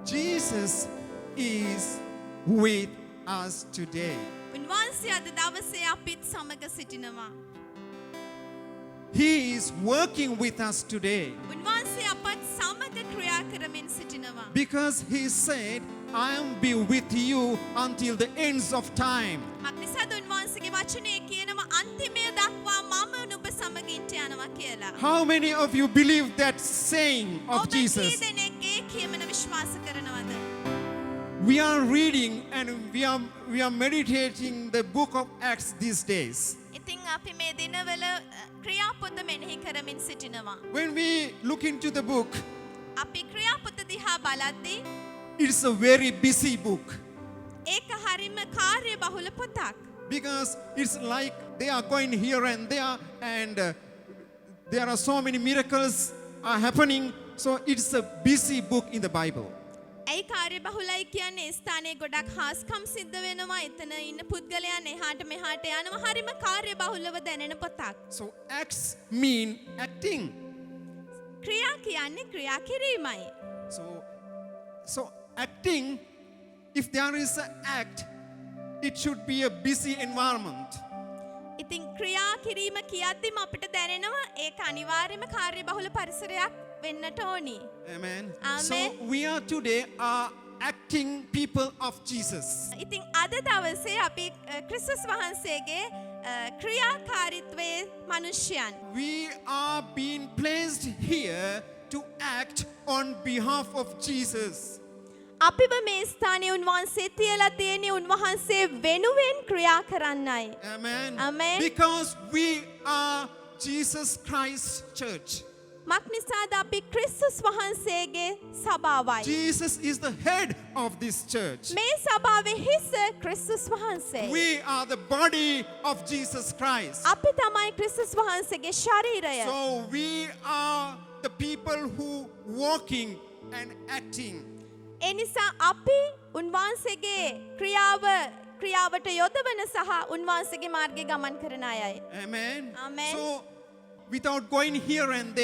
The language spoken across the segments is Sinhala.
Jesus is with us today. උන්වහන්සේ අද දවසේ අපිත් සමග සිටිනවා. He is working with us today උන්වහන්සේ අපත් සමග ක්‍රියා කරමින් සිටිනවා. because he said, I am be with you until the ends of time. මක්නිසාද උන්වහන්සේගේ වචනේ කියනවා අන්තිමය දක්වා මම නුඹ සමග ඉන්න යනවා කියලා. How many of you believe that saying of ඔබ Jesus? කී දෙනෙක් ඒ කියමන විශ්වාස කරනවද? We are reading and we are meditating the book of Acts these days. ඉතින් අපි මේ දිනවල ක්‍රියාපොත මෙනෙහි කරමින් සිටිනවා. When we look into the book, අපි ක්‍රියාපොත දිහා බලද්දී it's a very busy book ඒක හරිම කාර්යබහුල පොතක්. because it's like they are going here and there and there are so many miracles are happening. So it's a busy book in the Bible. ඇයි කාර්යබහුලයි කියන්නේ ස්ථානයේ ගොඩක් හාස්කම් සිද්ධ වෙනවා. එතන ඉන්න පුද්ගලයන් එහාට මෙහාට යනවා. හරිම කාර්යබහුලව දැනෙන පොතක්. So acts mean acting. ක්‍රියා කියන්නේ ක්‍රියා කිරීමයි. So acting, if there is an act, it should be a busy environment. ඉතින් ක්‍රියා කිරීම කියද්දිම අපිට දැනෙනවා ඒක අනිවාර්යයෙන්ම කාර්යබහුල පරිසරයක් වෙන්නට ඕනි. Amen. Amen. So we are today are acting people of Jesus. ඉතින් අද දවසේ අපි ක්‍රිස්තුස් වහන්සේගේ ක්‍රියාකාරීත්වයේ මනුෂ්‍යයන්. We are being placed here to act on behalf of Jesus. අපිව මේ ස්ථානයේ උන්වහන්සේ තියලා තියෙන්නේ උන්වහන්සේ වෙනුවෙන් ක්‍රියා කරන්නයි. Amen. Amen. Because we are Jesus Christ church. මක්නිසාද අපි ක්‍රිස්තුස් වහන්සේගේ සභාවයි. Jesus is the head of this church. මේ සභාවේ හිස ක්‍රිස්තුස් වහන්සේ. We are the body of Jesus Christ. අපි තමයි ක්‍රිස්තුස් වහන්සේගේ ශරීරය. So we are the people who walking and acting. ඒ නිසා අපි උන්වහන්සේගේ ක්‍රියාවට යොදවන සහ උන්වහන්සේගේ මාර්ගයේ ගමන් කරන අයයි. Amen. Amen. So without going here and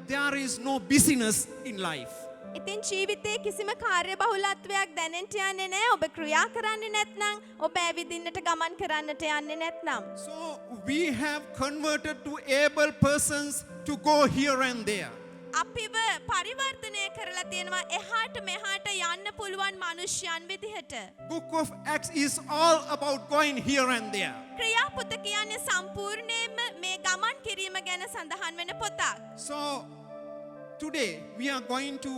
there is no busyness in life. ඉතින් ජීවිතයේ කිසිම කාර්යබහුලත්වයක් දැනෙන්න යන්නේ නැහැ. ඔබ ක්‍රියා කරන්නේ නැත්නම්, ඔබ ඇවිදින්නට ගමන් කරන්නට යන්නේ නැත්නම්. So we have converted to able persons to go here and there. අපිව පරිවර්තනය කරලා තියෙනවා එහාට මෙහාට යන්න පුළුවන් මිනිස්යන් විදිහට. Book of Acts is all about going here and there. ක්‍රියාපොත කියන්නේ සම්පූර්ණයෙන්ම මේ ගමන් කිරීම ගැන සඳහන් වෙන පොතක්. So today we are going to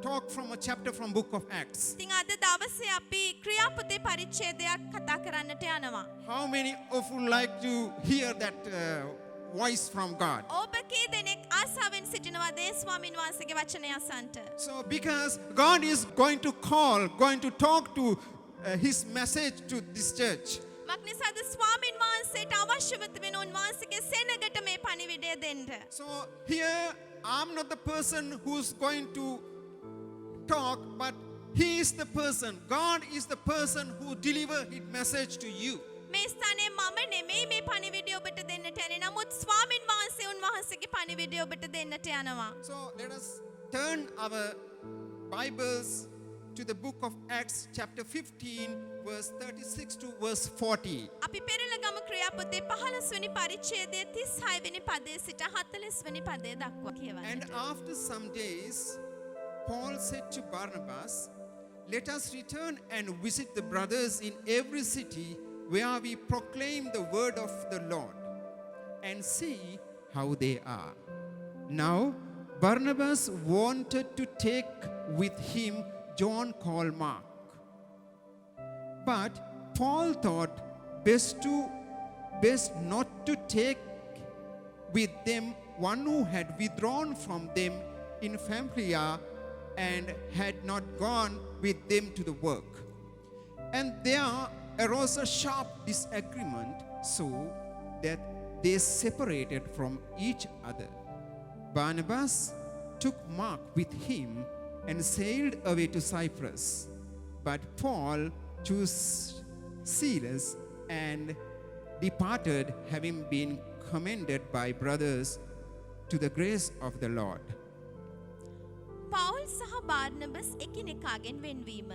talk from a chapter from book of Acts. ඉතින් අද දවසේ අපි ක්‍රියාපොතේ පරිච්ඡේදයක් කතා කරන්නට යනවා. How many of you like to hear that voice from God? ඔබ කී දෙනෙක් ආසාවෙන් සිටිනවද ඒ ස්වාමීන් වහන්සේගේ වචනය අසන්නට? So because God is going to talk to his message to this church. මක්නිසාද ස්වාමීන් වහන්සේට අවශ්‍යව තිබෙන උන්වහන්සේගේ සෙනගට මේ පණිවිඩය දෙන්න. So here I'm not the person who's going to talk, but he is the person. God is the person who deliver his message to you. මේ ස්ථානයේ මම නෙමෙයි මේ පණිවිඩය ඔබට දෙන්නට යන්නේ. නමුත් ස්වාමීන් වහන්සේ උන්වහන්සේගේ පණිවිඩය ඔබට දෙන්නට යනවා. So let us turn our Bibles to the book of Acts chapter 15 verse 36 to verse 40. අපි පෙරලා ගමු ක්‍රියාපොතේ 15 වෙනි පරිච්ඡේදයේ 36 වෙනි පදයේ සිට 40 වෙනි පදය දක්වා And කියවන්නට. after some days, Paul said to Barnabas, let us return and visit the brothers in every city where we proclaim the word of the Lord and see how they are. Now, Barnabas wanted to take with him John called Mark. But Paul thought best not to take with them one who had withdrawn from them in Pamphylia and had not gone with them to the work. And there arose a sharp disagreement, so that they separated from each other. Barnabas took Mark with him and sailed away to Cyprus. But Paul chose Silas and departed, having been commended by brothers to to the grace of the Lord. පවුල් සහ බාර්නබස් එකිනෙකාගෙන් වෙන්වීම.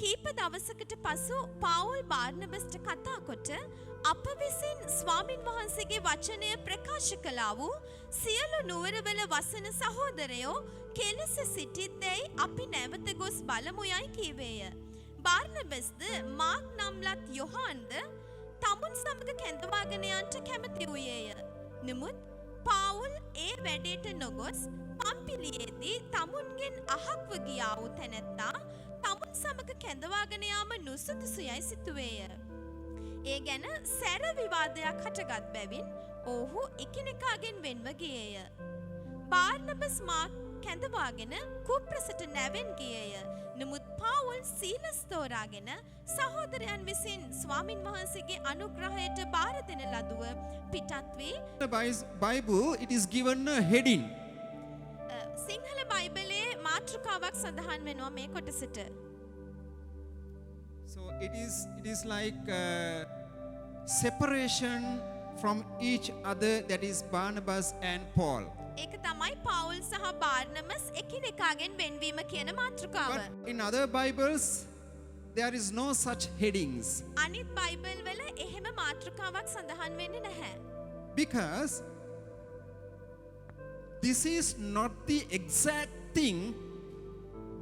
කීප දවසකට පසු පවුල් බාර්නබස්ට කතා කොට අප විසින් ස්වාමින් වහන්සේගේ වචනය ප්‍රකාශ කළා වූ සියලු නුවරවල වසන සහෝදරයෝ කෙලෙස සිටිද්දැයි අපි නැවත ගොස් බලමු යයි කීවේය. බාර්නබස්ද මාක් නම්ලත් යොහාන්ද තමුන් සමග කැඳවාගෙන යන්නට කැමති වූයේය. නමුත් පවුල් ඒ වැඩේට නොගොස් පම්පිලියේදී තමුන්ගෙන් අහක්ව ගියා වූ තැනැත්තා තමුන් සමග කැඳවාගෙන යාම නුසුදුසුයයි සිතුවේය. ඒ ගැන සැර විවාදයක් හටගත් බැවින් ඔහු එකිනෙකාගෙන් වෙන්ව ගියේය. බාර්නබස් මාක් කැඳවාගෙන කුප්‍රසට නැවෙන් ගියේය. නමුත් පවුල් සීලස් තෝරාගෙන සහෝදරයන් විසින් ස්වාමින් වහන්සේගේ අනුග්‍රහයට බාර දෙන ලදුව පිටත් වී The Bible, it is given a heading. Sinhala බයිබලයේ මාතෘකාවක් සඳහන් වෙනවා මේ කොටසට. So it is like separation from each other, that is Barnabas and Paul. ඒක තමයි පවුල් සහ බාර්නබස් එකිනෙකාගෙන් වෙන්වීම කියන මාතෘකාව. But in other Bibles, there is no such headings. අනිත් බයිබල් වල එහෙම මාතෘකාවක් සඳහන් වෙන්නේ නැහැ. Because this is not the exact thing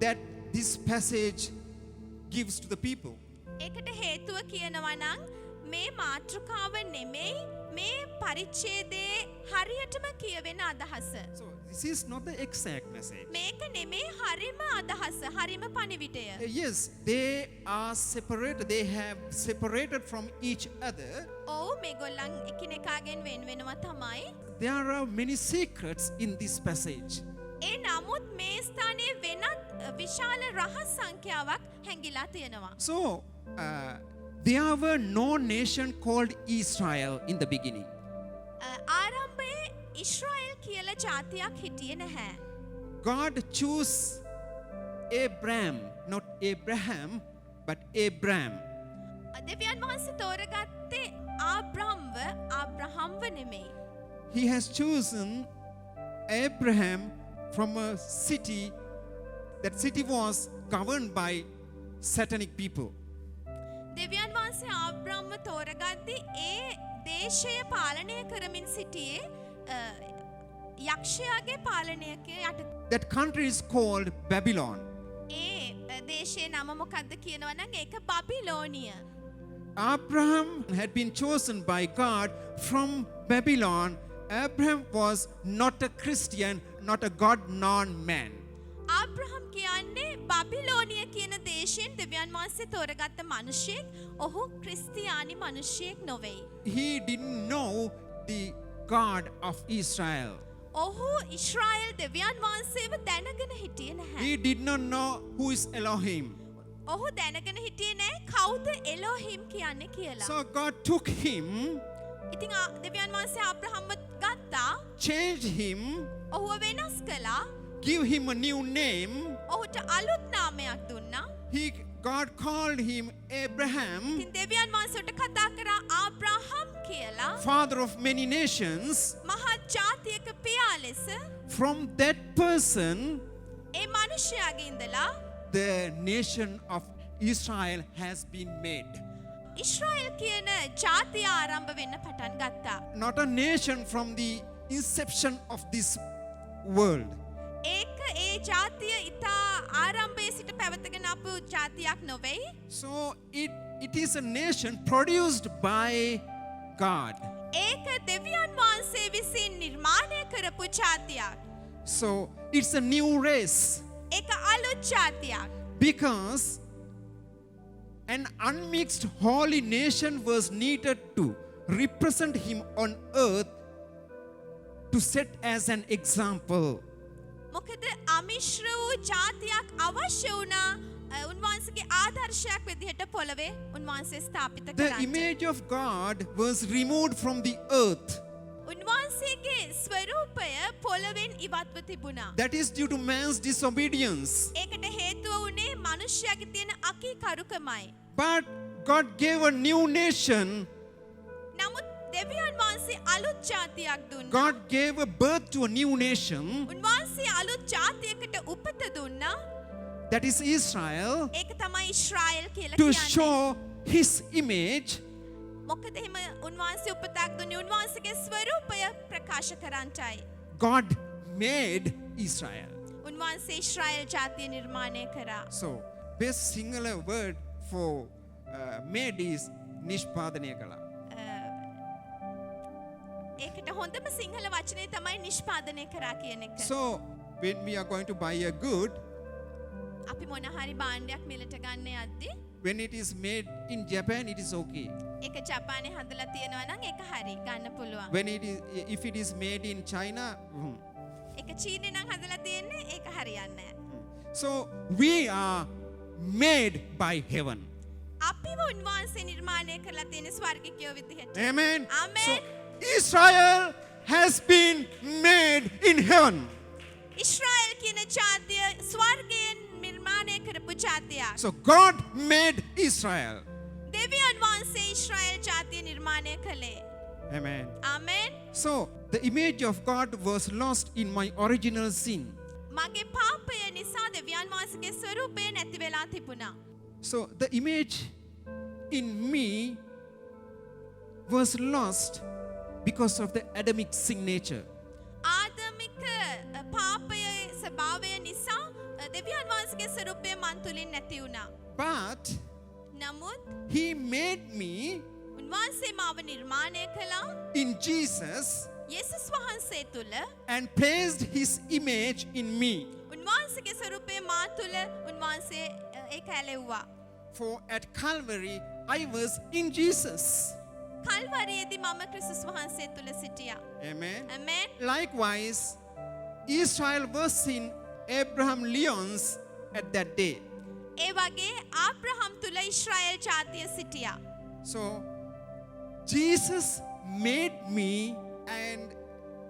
that this passage gives to the people. ඒකට හේතුව කියනවා නම් මේ මාතෘකාව නෙමෙයි මේ පරිච්ඡේදයේ හරියටම කියවෙන අදහස. So this is not the exact message. මේක නෙමෙයි හරිම අදහස, හරිම පණිවිඩය. Yes, they are separated. They have separated from each other. ඔව් මේගොල්ලන් එකිනෙකාගෙන් වෙන වෙනවා තමයි. There are many secrets in this passage. ඒ නමුත් මේ ස්ථානයේ වෙනත් විශාල රහස් සංඛ්‍යාවක් හැංගිලා තියෙනවා. So there were no nation called Israel in the beginning. ආරම්භයේ ඊශ්‍රායෙල් කියලා ජාතියක් හිටියේ නැහැ. God chose Abraham, not Abraham, but Abram. දෙවියන් වහන්සේ තෝරගත්තේ ආබ්‍රහම්ව නෙමෙයි. He has chosen Abraham from a city. That city was governed by satanic people. දෙවියන් වහන්සේ ආබ්‍රහම්ව තෝරගද්දී ඒ දේශය පාලනය කරමින් සිටියේ යක්ෂයාගේ පාලනයක යට. That country is called Babylon. ඒ දේශයේ නම මොකක්ද කියනවා නම් ඒක බබිලෝනිය. Abraham had been chosen by God from Babylon. Abraham was not a Christian, not a God-known man. ආබ්‍රහම් කියන්නේ බබිලෝනිය කියන දේශයෙන් දෙවියන් වහන්සේ තෝරගත්ත මිනිසෙක්. ඔහු ක්‍රිස්තියානි මිනිසෙක් නොවේ. He didn't know the God of Israel. ඔහු ඊශ්‍රායෙල් දෙවියන් වහන්සේව දැනගෙන හිටියේ නැහැ. He did not know who is Elohim. ඔහු දැනගෙන හිටියේ නැහැ කවුද එලෝහිම් කියන්නේ කියලා. So God took him, ඉතින් දෙවියන් වහන්සේ ආබ්‍රහම්ව ගත්තා. changed him, ඔහුව වෙනස් කළා. give him a new name. ඔහුට අලුත් නාමයක් දුන්නා. God called him Abraham, ඉතින් දෙවියන් වහන්සේට කතා කරා ආබ්‍රහම් කියලා. father of many nations. මහත් ජාතියක පියා ලෙස. From that person, ඒ මිනිසයාගේ ඉඳලා the nation of Israel has been made. Israel කියන ජාතිය ආරම්භ වෙන්න පටන් ගත්තා. Not a nation from the inception of this world. ඒක ඒ ජාතිය ඊතා ආරම්භයේ සිට පැවතගෙන ආපු ජාතියක් නොවේයි. So it is a nation produced by God. ඒක දෙවියන් වහන්සේ විසින් නිර්මාණය කරපු ජාතියක්. So it's a new race. ඒක අලුත් ජාතියක්. Because an unmixed holy nation was needed to represent him on earth, to set as an example. මොකද අමිශ්‍ර වූ ජාතියක් අවශ්‍ය වුණා උන්වහන්සේගේ ආදර්ශයක් විදිහට පොළවේ උන්වහන්සේ ස්ථාපිත The කරන්න. image of God was removed from the earth. උන්වහන්සේගේ ස්වරූපය පොළවෙන් ඉවත්ව තිබුණා. That is due to man's disobedience. ඒකට හේතුව වුණේ මිනිස්යාගේ තියෙන අකීකරුකමයි. But God gave a new nation. නමුත් දෙවියන් වහන්සේ අලුත් ජාතියක් දුන්නා. God gave a birth to a new nation, උන්වහන්සේ අලුත් ජාතියකට උපත දුන්නා. that is Israel, ඒක තමයි ඊශ්‍රායල් කියලා to කියන්නේ. show his image මොකද එහෙම උන්වහන්සේ උපතක් දුන්නේ උන්වහන්සේගේ ස්වරූපය ප්‍රකාශ කරන්නටයි. God made Israel. උන්වහන්සේ ඊශ්‍රායල් ජාතිය නිර්මාණය කරා. So, best singular word for made is nishpadaniya kala. ඒකට හොඳම සිංහල වචනේ තමයි නිෂ්පාදනය කරා කියන එක. So, when we are going to buy a good, අපි මොන හරි භාණ්ඩයක් මිලට ගන්න යද්දී when it is made in Japan, it is okay. ඒක ජපානයේ හදලා තියෙනවා නම් ඒක හරි ගන්න පුළුවන්. When if it is made in China, ඒක චීනේ නම් හදලා තියෙන්නේ ඒක හරියන්නේ නැහැ. so we are made by heaven. අපිව උන්වහන්සේ නිර්මාණය කරලා තියෙන ස්වර්ගිකයෝ විදිහට. Amen. Amen. So Israel has been made in heaven. Israel කියන ජාතිය ස්වර්ගයෙන් නිර්මාණය කරපු ජාතියක්. So God made Israel. දෙවියන් වහන්සේ ඊශ්‍රායල් ජාතිය නිර්මාණය කළේ. Amen. Amen. So the image of God was lost in my original sin. මගේ පාපය නිසා දෙවියන් වහන්සේගේ ස්වරූපය නැති වෙලා තිබුණා. So the image in me was lost because of the Adamic sin nature. ආදමික පාපයේ ස්වභාවය නිසා දෙවියන් වහන්සේගේ ස්වරූපය මන් තුලින් නැති වුණා. But නමුත් he made me උන්වහන්සේ මාව නිර්මාණය කළා in Jesus යේසුස් වහන්සේ තුල and placed his image in me. උන්වහන්සේගේ ස්වරූපය මා තුල උන්වහන්සේ ඒක ඇලෙව්වා. For at Calvary I was in Jesus. කල්වරියේදී මම ක්‍රිස්තුස් වහන්සේ තුල සිටියා. Amen. Amen. Likewise, Israel was in Abraham Leons at that day. ඒ වගේ ආබ්‍රහම් තුල ඊශ්‍රායල් ජාතිය සිටියා. So Jesus made me and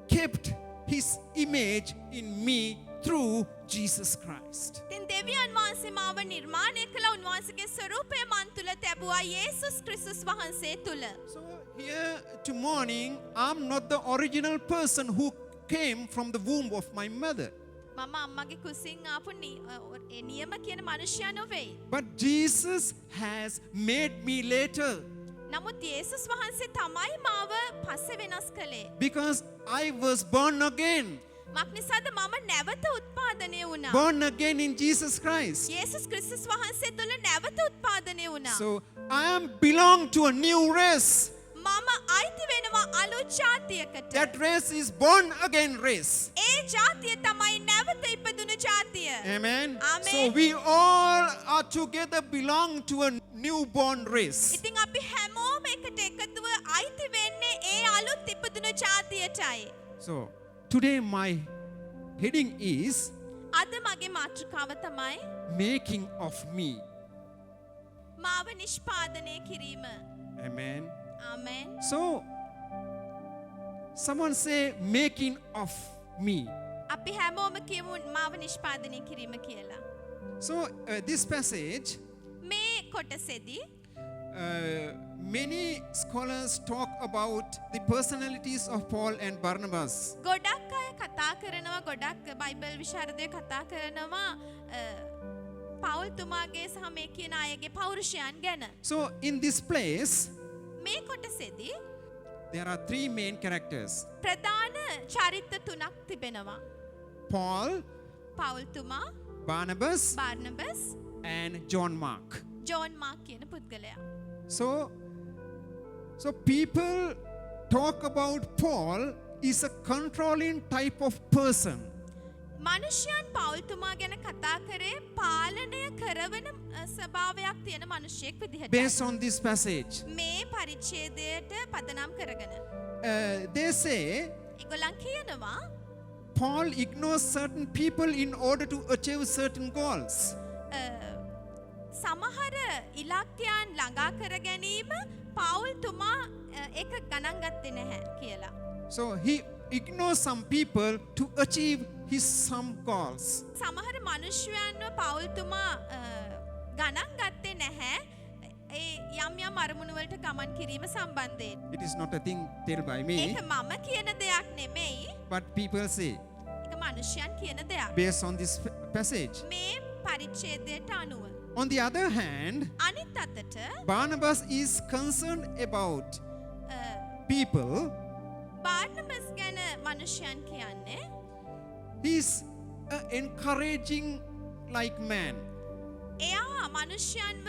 kept his image in me through Jesus Christ. ඉතින් දෙවියන් වහන්සේ මාව නිර්මාණය කළා උන්වහන්සේගේ ස්වරූපය මන් තුල තැබුවා යේසුස් ක්‍රිස්තුස් වහන්සේ තුල. So here to morning, I'm not the original person who came from the womb of my mother. මම අම්මගේ කුසින් ආපු නියම කියන මනුෂ්‍යයා නොවේ. But Jesus has made me later නමුත් යේසුස් වහන්සේ තමයි මාව පස්සේ වෙනස් කළේ. because I was born again. මක් නිසාද මම නැවත උත්පාදනය වුණා. Born again in Jesus Christ. යේසුස් ක්‍රිස්තුස් වහන්සේ තුල නැවත උත්පාදනය වුණා. So I am belong to a new race. මම අයිති වෙනවා අලුත් ජාතියකට. That race is born again race. ඒ ජාතිය තමයි නැවත ඉපදුණු ජාතිය. Amen. Amen. So we all are together belong to a newborn race. ඉතින් අපි හැමෝම එකට එකතුව අයිති වෙන්නේ ඒ අලුත් ඉපදුණු ජාතියටයි. So today my heading is අද මගේ මාතෘකාව තමයි making of me. මාව නිෂ්පාදනය කිරීම. Amen. Amen. So someone say making of me. අපි හැමෝම කියමු මාව නිෂ්පාදනය කිරීම කියලා. So this passage, මේ කොටසේදී many scholars talk about the personalities of Paul and Barnabas. ගොඩක් අය කතා කරනවා ගොඩක් බයිබල් විශාරදයෝ කතා කරනවා පවුල් තුමාගේ සහ මේ කියන අයගේ පෞරුෂයන් ගැන. So in this place මේ කොටසේදී there are three main characters. ප්‍රධාන චරිත තුනක් තිබෙනවා. Paul, පවුල් තුමා, Barnabas බාර්නබස්, and John Mark. John mark කියන පුද්ගලයා. So people talk about Paul is a controlling type of person. මනුෂ්‍යයන් පවුල් තුමා ගැන කතා කරේ පාලනය කරවන ස්වභාවයක් තියෙන මිනිහෙක් විදිහට. Based on this passage, මේ පරිච්ඡේදයට පදනම් කරගෙන. they say ඒගොල්ලන් කියනවා Paul ignores certain people in order to achieve certain goals. සමහර ඉලක්කයන් ළඟා කර ගැනීම පවුල් තුමා ඒක ගණන් ගත්තේ නැහැ කියලා. So he ignores some people to achieve his some goals. සමහර මිනිස්යන්ව පවුල් තුමා ගණන් ගත්තේ නැහැ ඒ යම් අරමුණු වලට ගමන් කිරීම සම්බන්ධයෙන්. It is not a thing told by me, ඒක මම කියන දෙයක් නෙමෙයි. but people say ඒක මනුෂ්‍යයන් කියන දෙයක්. based on this passage. මේ පරිච්ඡේදයට අනුව. On the other hand, අනිත් අතට Barnabas is concerned about people. බාර්නබස් ගැන මනුෂ්‍යයන් කියන්නේ He is an encouraging like man. එයා මනුෂ්‍යයන්ව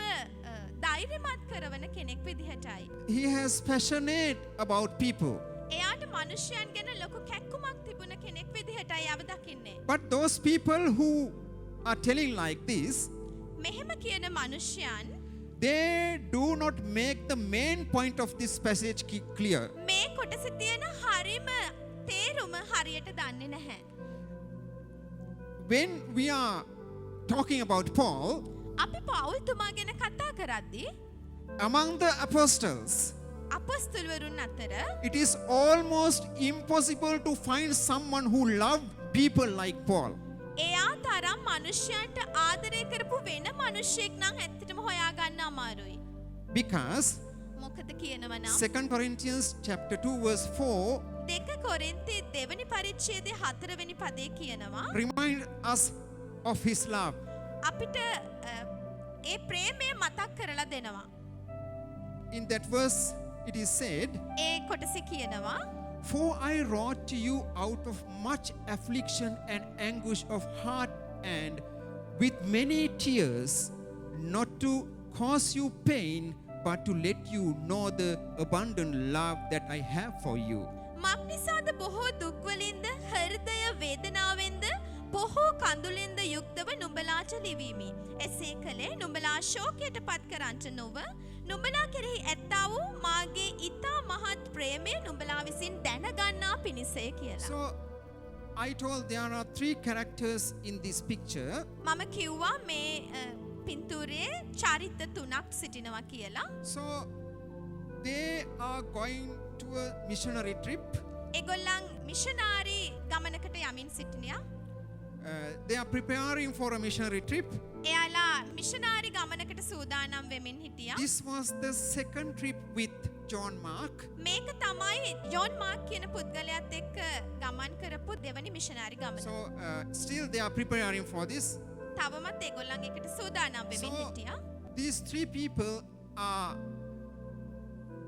ධෛර්යමත් කරවන කෙනෙක් විදිහටයි. He has passionate about people. එයාට මනුෂ්‍යයන් ගැන ලොකු කැක්කුමක් තිබුණ කෙනෙක් විදිහටයි අව දකින්නේ. But those people who are telling like this, මෙහෙම කියන මනුෂ්‍යයන් they do not make the main point of this passage clear. මේ කොටසේ තියෙන හරිම තේරුම හරියට දන්නේ නැහැ. When we are talking about Paul, අපි පෞල්තුමා ගැන කතා කරද්දී among the apostles, අපොස්තලවරුන් අතර it is almost impossible to find someone who loved people like Paul. එයා තරම් මනුෂ්‍යයන්ට ආදරය කරපු වෙන මනුෂ්‍යෙක් නම් ඇත්තටම හොයාගන්න අමාරුයි. Because මොකද කියනවා නම් 2 Corinthians chapter 2 verse 4 දෙක කොරින්ති දෙවනි පරිච්ඡේදයේ 4 වෙනි පදේ කියනවා remind us of his love. අපිට ඒ ප්‍රේමය මතක් කරලා දෙනවා. In that verse it is said, ඒ කොටසේ කියනවා "For I wrote to you out of much affliction and anguish of heart and with many tears, not to cause you pain, but to let you know the abundant love that I have for you." මක්නිසාද බොහෝ දුක්වලින්ද හෘදය වේදනාවෙන්ද බොහෝ කඳුලින්ද යුක්තව නුඹලාට ලිවීමි. එසේ කළේ නුඹලා ශෝකයට පත් කරන්නට නොව නුඹලා කෙරෙහි ඇත්තා වූ මාගේ ඊතා මහත් ප්‍රේමය නුඹලා විසින් දැනගන්නා පිණිසය කියලා. So I told there are three characters in this picture. මම කිව්වා මේ පින්තූරයේ චරිත තුනක් සිටිනවා කියලා. So they are going to a missionary trip. ඒගොල්ලන් මිෂනාරි ගමනකට යමින් සිටිනියා. They are preparing for a missionary trip. එයාලා මිෂනාරි ගමනකට සූදානම් වෙමින් හිටියා. This was the second trip with John Mark. මේක තමයි ජෝන් මාක් කියන පුද්ගලයාත් එක්ක ගමන් කරපු දෙවනි මිෂනාරි ගමන. So still they are preparing for this. තවමත් ඒගොල්ලන් එකට සූදානම් වෙමින් හිටියා. These three people are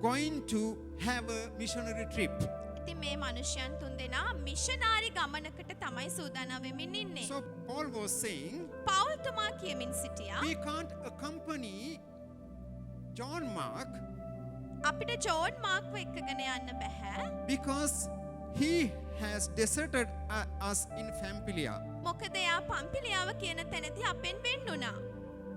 going to have a missionary trip. ඉතින් මේ මනුෂ්‍යයන් තුන්දෙනා මිෂනාරි ගමනකට තමයි සූදානම් වෙමින් ඉන්නේ. So Paul was saying, පෞල්තුමා කියමින් සිටියා we can't accompany John Mark අපිට ජෝන් මාක්ව එක්කගෙන යන්න බෑ. because he has deserted us in Pamphylia. මොකද එයා පම්පිලියාව කියන තැනදී අපෙන් වෙන් වුණා.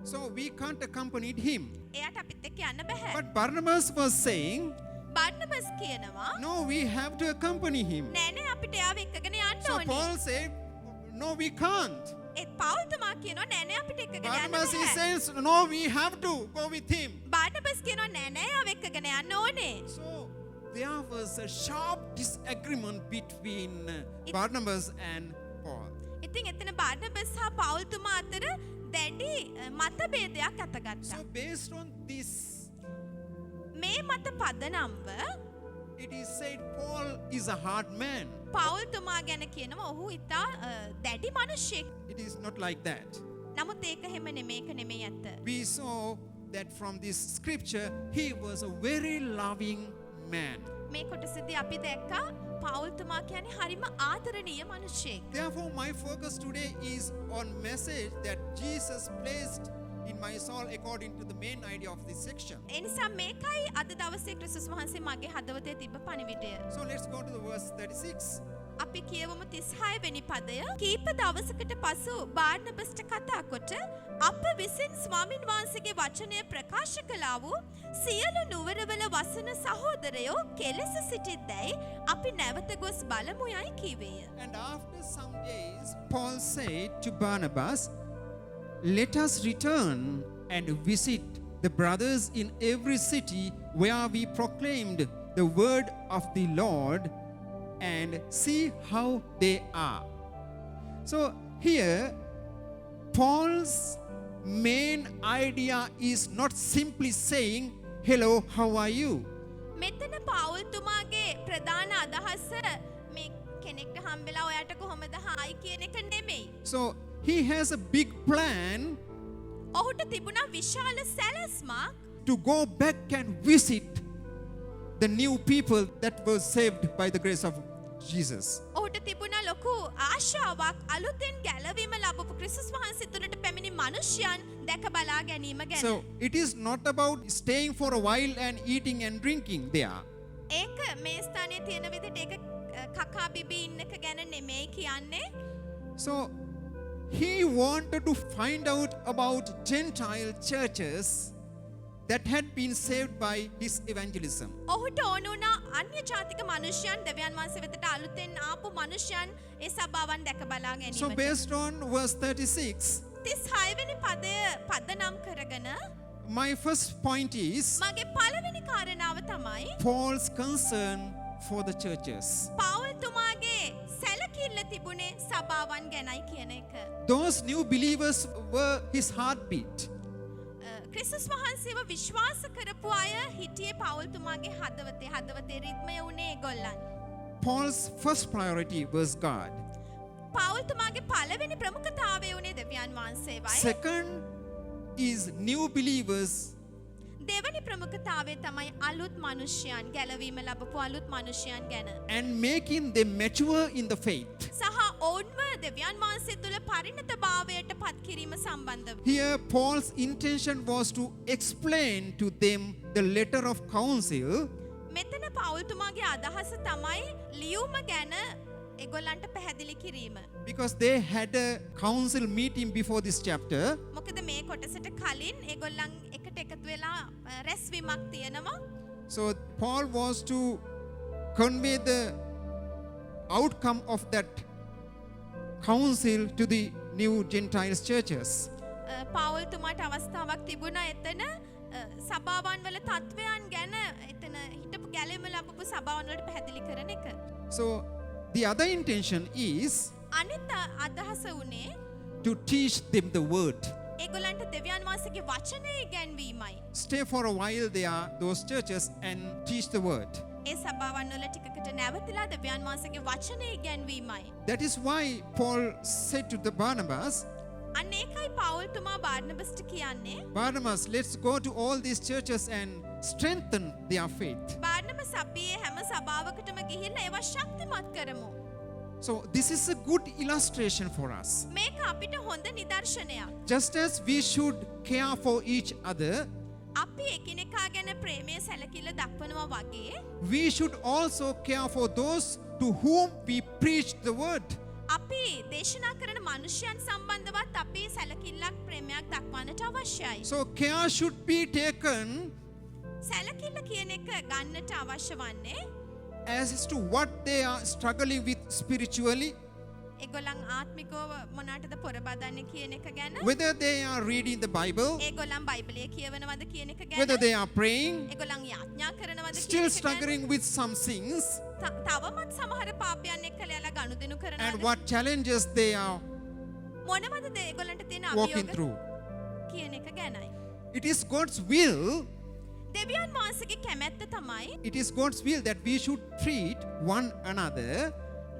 So we can't accompany him. එයාට අපිත් එක්ක යන්න බෑ. But Barnabas was saying, බර්නබස් කියනවා no, we have to accompany him. නෑ නෑ අපිට එයාව එක්කගෙන යන්න So ඕනේ. Paul said, no, we can't. ඒත් පෞල්තුමා කියනවා නෑ නෑ අපිට එක්කගෙන යන්න Barnabas he බෑ. says, no, we have to go with him. බර්නබස් කියනවා නෑ නෑ එයාව එක්කගෙන යන්න ඕනේ. So there was a sharp disagreement between Barnabas and Paul. ඉතින් එතන බර්නබස් හා පෞල්තුමා අතර දැඩි මතභේදයක් අතගත්තා. So based on this, මේ මත පදනම්ව it is said Paul is a hard man. පෞල්තුමා ගැන කියනවා ඔහු ඉතා දැඩි මනුෂ්‍යෙක්. It is not like that. නමුත් ඒක හැම නෙමේක නෙමෙයි ඇත්ත. We saw that from this scripture, he was a very loving man. මේ කොටසදී අපි දැක්කා පෞල්තුමා කියන්නේ හරිම ආදරණීය මනුෂ්‍යෙක්. Therefore, my focus today is on message that Jesus placed in my soul according to the main idea of this section. ඒ නිසා මේකයි අද දවසේ ක්‍රිස්තුස් වහන්සේ මගේ හදවතේ තිබ්බ පණිවිඩය. So let's go to the verse 36. අපි කියවමු 36 වෙනි පදය. කීප දවසකට පසු බාර්නබස්ට කතා කොට අප විසින් ස්වාමින් වහන්සේගේ වචනය ප්‍රකාශ කළා වූ සියලු නුවරවල වසන සහෝදරයෝ කෙලෙස සිටිද්දැයි අපි නැවත ගොස් බලමු යයි කීවේය. And after some days, Paul said to Barnabas, let us return and visit the brothers in every city where we proclaimed the word of the Lord and see how they are. So here, Paul's main idea is not simply saying, hello, how are you? මෙතන පවුල්තුමාගේ ප්‍රධාන අදහස මේ කෙනෙක්ට හම්බෙලා ඔයාට කොහොමද හායි කියන එක නෙමෙයි. So he has a big plan ඔහුට තිබුණා විශාල සැලැස්මක් to go back and visit the new people that were saved by the grace of Jesus. ඔහුට තිබුණා ලොකු ආශාවක් අලුතෙන් ගැලවීම ලැබපු ක්‍රිස්තුස් වහන්සේ තුළට පැමිණි මිනිසයන් දැක බලා ගැනීම ගැන. So it is not about staying for a while and eating and drinking there. ඒක මේ ස්ථානයේ තියෙන විදිහට ඒක කකා බිබී ඉන්න එක ගැන නෙමෙයි කියන්නේ. So he wanted to find out about Gentile churches that had been saved by his evangelism. ඔහුට ඕන වුණා අන්‍ය ජාතික මිනිසයන් දෙවියන් වහන්සේ වෙතට අලුතෙන් ආපු මිනිසයන් ඒ සභාවන් දැක බලා So ගැනීමට. based on verse 36, 36 වෙනි පදය පදනම් කරගෙන my first point is මගේ පළවෙනි කාරණාව තමයි Paul's concern for the churches. පවුල්තුමාගේ සැලකිල්ල තිබුණේ සභාවන් ගැනයි කියන එක. Those new believers were his heartbeat. ක්‍රිස්තුස් වහන්සේව විශ්වාස කරපු අය හිටියේ පවුල්තුමාගේ හදවතේ රිද්මය වුණේ ඒගොල්ලන්. Paul's first priority was God. පවුල්තුමාගේ පළවෙනි ප්‍රමුඛතාවය වුණේ දෙවියන් වහන්සේවයි. Second is new believers දෙවැනි ප්‍රමුඛතාවය තමයි අලුත් මිනිසයන් ගැලවීම ලැබපු අලුත් මිනිසයන් ගැන. and making them mature in the faith. සහ ඔවුන්ව දෙවියන් වහන්සේ තුළ පරිණතභාවයට පත් කිරීම සම්බන්ධව. Here Paul's intention was to explain to them the letter of counsel මෙතන පවුල්තුමාගේ අදහස තමයි ලියුම ගැන ඒගොල්ලන්ට පැහැදිලි කිරීම. because they had a council meeting before this chapter. මොකද මේ කොටසට කලින් ඒගොල්ලන් එකට එකතු වෙලා රැස්වීමක් තියෙනවා. So Paul was to convey the outcome of that council to the new Gentiles churches. පවුල්තුමාට අවස්ථාවක් තිබුණා එතන සභාවන් වල තත්වයන් ගැන එතන හිටපු ගැලෙම ලැබපු සභාවන් වලට පැහැදිලි කරන එක. So the other intention is අනිත් අදහස උනේ to teach them the word. ඒගොල්ලන්ට දෙවියන් වහන්සේගේ වචනය ඉගැන්වීමයි. Stay for a while there, those churches, and teach the word. ඒ සභාවන් වල ටිකකට නැවතිලා දෙවියන් වහන්සේගේ වචනය ඉගැන්වීමයි. That is why Paul said to the Barnabas, අන්න ඒකයි පවුල්තුමා බාර්නබස්ට කියන්නේ Barnabas, let's go to all these churches and strengthen their faith. බාර්නබස් අපි මේ හැම සභාවකටම ගිහිල්ලා ඒවා ශක්තිමත් කරමු. So this is a good illustration for us. මේක අපිට හොඳ නිදර්ශනයක්. Just as we should care for each other, අපි එකිනෙකා ගැන ප්‍රේමය සැලකිල්ල දක්වනවා වගේ we should also care for those to whom we preach the word. අපි දේශනා කරන මනුෂ්‍යයන් සම්බන්ධවත් අපි සැලකිල්ලක් ප්‍රේමයක් දක්වන්නට අවශ්‍යයි. So care should be taken සැලකිල්ල කියන එක ගන්නට අවශ්‍ය වන්නේ as to what they are struggling with spiritually, ඒගොල්ලන් ආත්මිකව මොනකටද පොරබදන්නේ කියන එක ගැන, whether they are reading the Bible, ඒගොල්ලන් බයිබලය කියවනවද කියන එක whether ගැන, they are praying, ඒගොල්ලන් යාඥා කරනවද කියන still එක ගැන, struggling with some things, තවමත් සමහර පාපයන් එක්කලා යාලා ගනුදෙනු and කරනවද, what challenges they are මොනවද ඒගොල්ලන්ට තියෙන walking අභියෝග through. කියන එක ගැනයි. It is God's will, දෙවියන් වහන්සේගේ කැමැත්ත තමයි it is God's will that we should treat one another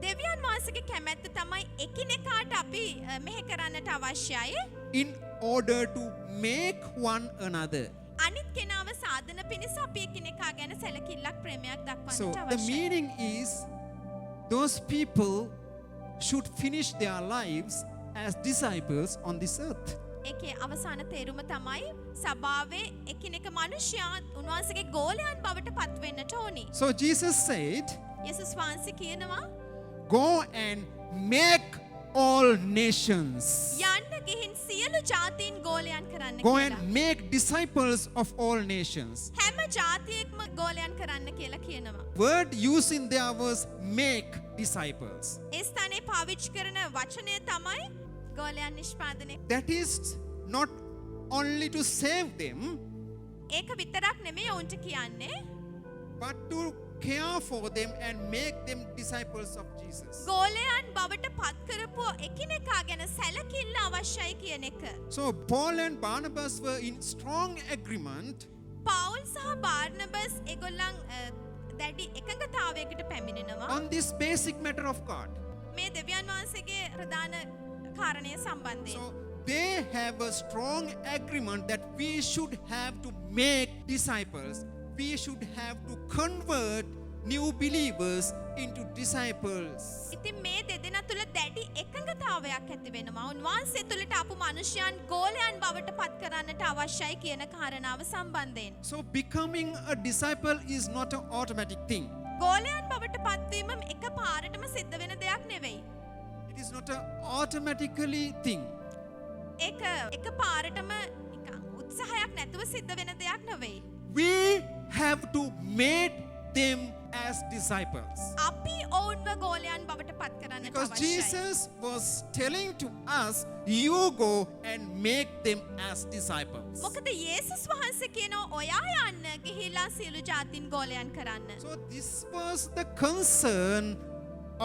දෙවියන් වහන්සේගේ කැමැත්ත තමයි එකිනෙකාට අපි මෙහෙ කරන්නට අවශ්‍යයි. in order to make one another. අනිත් කෙනාව සාධන පිණිස අපි එකිනෙකා ගැන සැලකිල්ලක් ප්‍රේමයක් So දක්වන්නට the අවශ්‍යයි. meaning is those people should finish their lives as disciples on this earth. ඒකේ අවසාන තේරුම තමයි සභාවේ එකිනෙක මිනිසයන් උන්වහන්සේගේ ගෝලයන් බවට පත් වෙන්නට ඕනි. So Jesus said, යේසුස් වහන්සේ කියනවා go and make all nations. යන්න ගිහින් සියලු ජාතීන් ගෝලයන් කරන්න Go කියලා. and make disciples of all nations. හැම ජාතියෙක්ම ගෝලයන් කරන්න කියලා කියනවා. Word used in there was make disciples. ඒ ස්ථානයේ පාවිච්චි කරන වචනය තමයි ගෝලයන් නිෂ්පාදනය. That is not only to save them, ඒක විතරක් නෙමෙයි ඔවුන්ට කියන්නේ but to care for them and make them disciples of Jesus. ගෝලයන් බවට පත් කරපු එකිනෙකා ගැන ගැන සැලකිල්ල අවශ්‍යයි කියන එක. So Paul and Barnabas were in strong agreement පවුල් සහ බාර්නබස් ඒගොල්ලන් දැඩි එකඟතාවයකට පැමිණෙනවා. on this basic matter of God. මේ දෙවියන් වහන්සේගේ ප්‍රධාන කාරණය සම්බන්ධයෙන්. So they have a strong agreement that we should have to make disciples. We should have to convert new believers into disciples. ඉතින් මේ දෙදෙනා තුළ දැඩි එකඟතාවයක් ඇති වෙනවා. උන්වහන්සේ තුළට ආපු මනුෂ්‍යයන් ගෝලයන් බවට පත් කරන්නට අවශ්‍යයි කියන කාරණාව සම්බන්ධයෙන්. So becoming a disciple is not an automatic thing. ගෝලයන් බවට පත්වීම එකපාරටම සිද්ධ වෙන දෙයක් නෙවෙයි. It is not an automatically thing. ඒක එකපාරටම නිකන් උත්සාහයක් නැතුව සිද්ධ වෙන දෙයක් නෙවෙයි. We have to make them as disciples. අපි ඔවුන්ව ගෝලයන් බවට පත් කරන්නට Because අවශ්‍යයි. Jesus was telling to us, you go and make them as disciples. මොකද යේසුස් වහන්සේ කියනවා ඔයා යන්න ගිහිලා සියලු ජාතීන් ගෝලයන් කරන්න. So this was the concern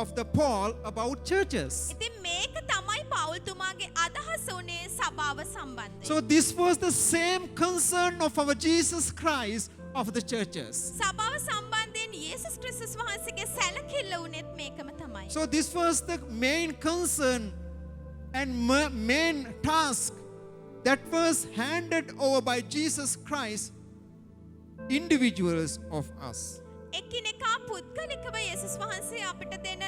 of the Paul about churches. ඉතින් මේක තමයි පවුල්තුමාගේ අදහස උනේ සභාව සම්බන්ධයෙන්. So this was the same concern of our Jesus Christ of the churches. සභාව සම්බන්ධයෙන් යේසුස් ක්‍රිස්තුස් වහන්සේගේ සැලකිල්ල උනේත් මේකම තමයි. So this was the main concern and main task that was handed over by Jesus Christ, individuals of us. එකිනෙකා පුද්ගලිකව යේසුස් වහන්සේ අපිට දෙන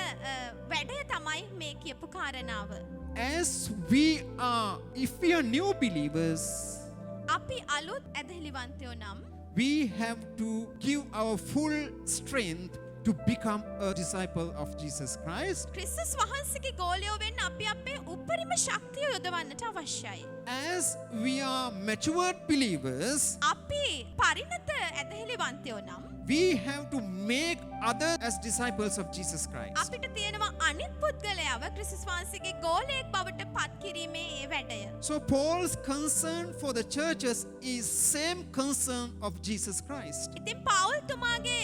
වැඩය තමයි මේ කියපු කාරණාව. As we are, if we are new believers, අපි අලුත් ඇදහිලිවන්තයෝ නම් we have to give our full strength to become a disciple of Jesus Christ. ක්‍රිස්තුස් වහන්සේගේ ගෝලයෝ වෙන්න අපි අපේ උපරිම ශක්තිය යොදවන්නට අවශ්‍යයි. As we are matured believers, අපි පරිණත ඇදහිලිවන්තයෝ නම් we have to make others as disciples of Jesus Christ. අපිට තියෙනවා අනිත් පුද්ගලයාව ක්‍රිස්තුස් වහන්සේගේ ගෝලයෙක් බවට පත් කිරීමේ ඒ වැඩය. So Paul's concern for the churches is same concern of Jesus Christ. ඉතින් පවුල්තුමාගේ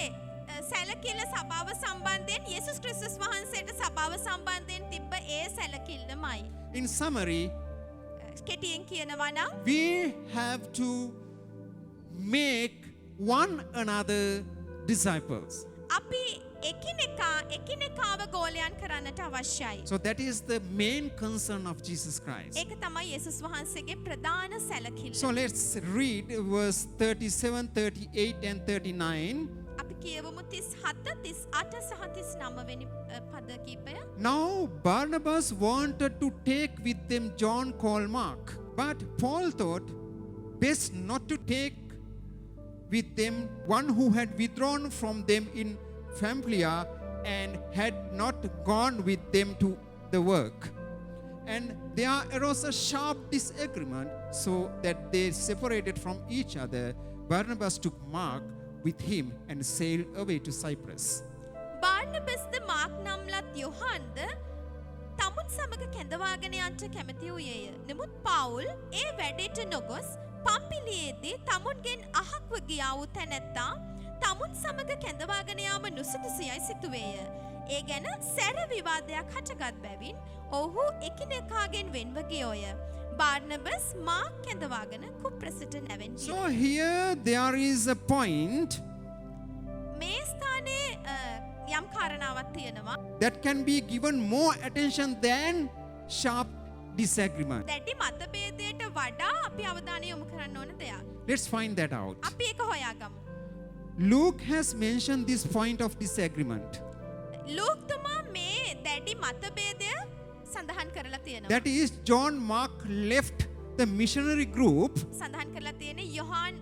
සැලකිල්ල සභාව සම්බන්ධයෙන් යේසුස් ක්‍රිස්තුස් වහන්සේට සභාව සම්බන්ධයෙන් තිබ්බ ඒ සැලකිල්ලමයි. In summary, කෙටියෙන් කියනවා නම් we have to make one another disciples. අපි එකිනෙකාව ගෝලයන් කරන්නට අවශ්‍යයි. So that is the main concern of Jesus Christ. ඒක තමයි යේසුස් වහන්සේගේ ප්‍රධාන සැලකිල්ල. So let's read verse 37, 38 and 39. අපි කියවමු 37, 38 සහ 39 වෙනි පද කීපය. Now Barnabas wanted to take with them John called Mark, but Paul thought best not to take with them one who had withdrawn from them in Pamphylia and had not gone with them to the work. And there arose a sharp disagreement, so that they separated from each other. Barnabas took Mark with him and sailed away to Cyprus. බාර්නබස්ද මාක් නම්ලත් යොහන්ද තමුන් සමග කැඳවාගෙන යන්නට කැමති වූයේය. නමුත් පවුල් ඒ වැඩේට නොගොස් පම්පිලියේදී තමුන්ගෙන් අහක්ව ගියා වූ තැනැත්තා තමුන් සමග කැඳවාගෙන යාම නුසුදුසුයයි සිතුවේය. ඒ ගැන සැර විවාදයක් හටගත් බැවින් ඔහු එකිනෙකාගෙන් වෙන්ව ගියෝය. බාර්නබස් මාක් කැඳවාගෙන කුප්‍රසිට නැවෙන් ගියා. So here there is a point මේ ස්ථානයේ යම් කාරණාවක් තියෙනවා. that can be given more attention than sharp disagreement. දැඩි මතභේදයට වඩා අපි අවධානය යොමු කරන්න ඕන දෙයක්. Let's find that out. අපි ඒක හොයාගමු. Luke has mentioned this point of disagreement. ලූක්තුමා මේ දැඩි මතභේදය සඳහන් කරලා තියෙනවා. That is, John Mark left the missionary group සඳහන් කරලා තියෙන්නේ යොහාන්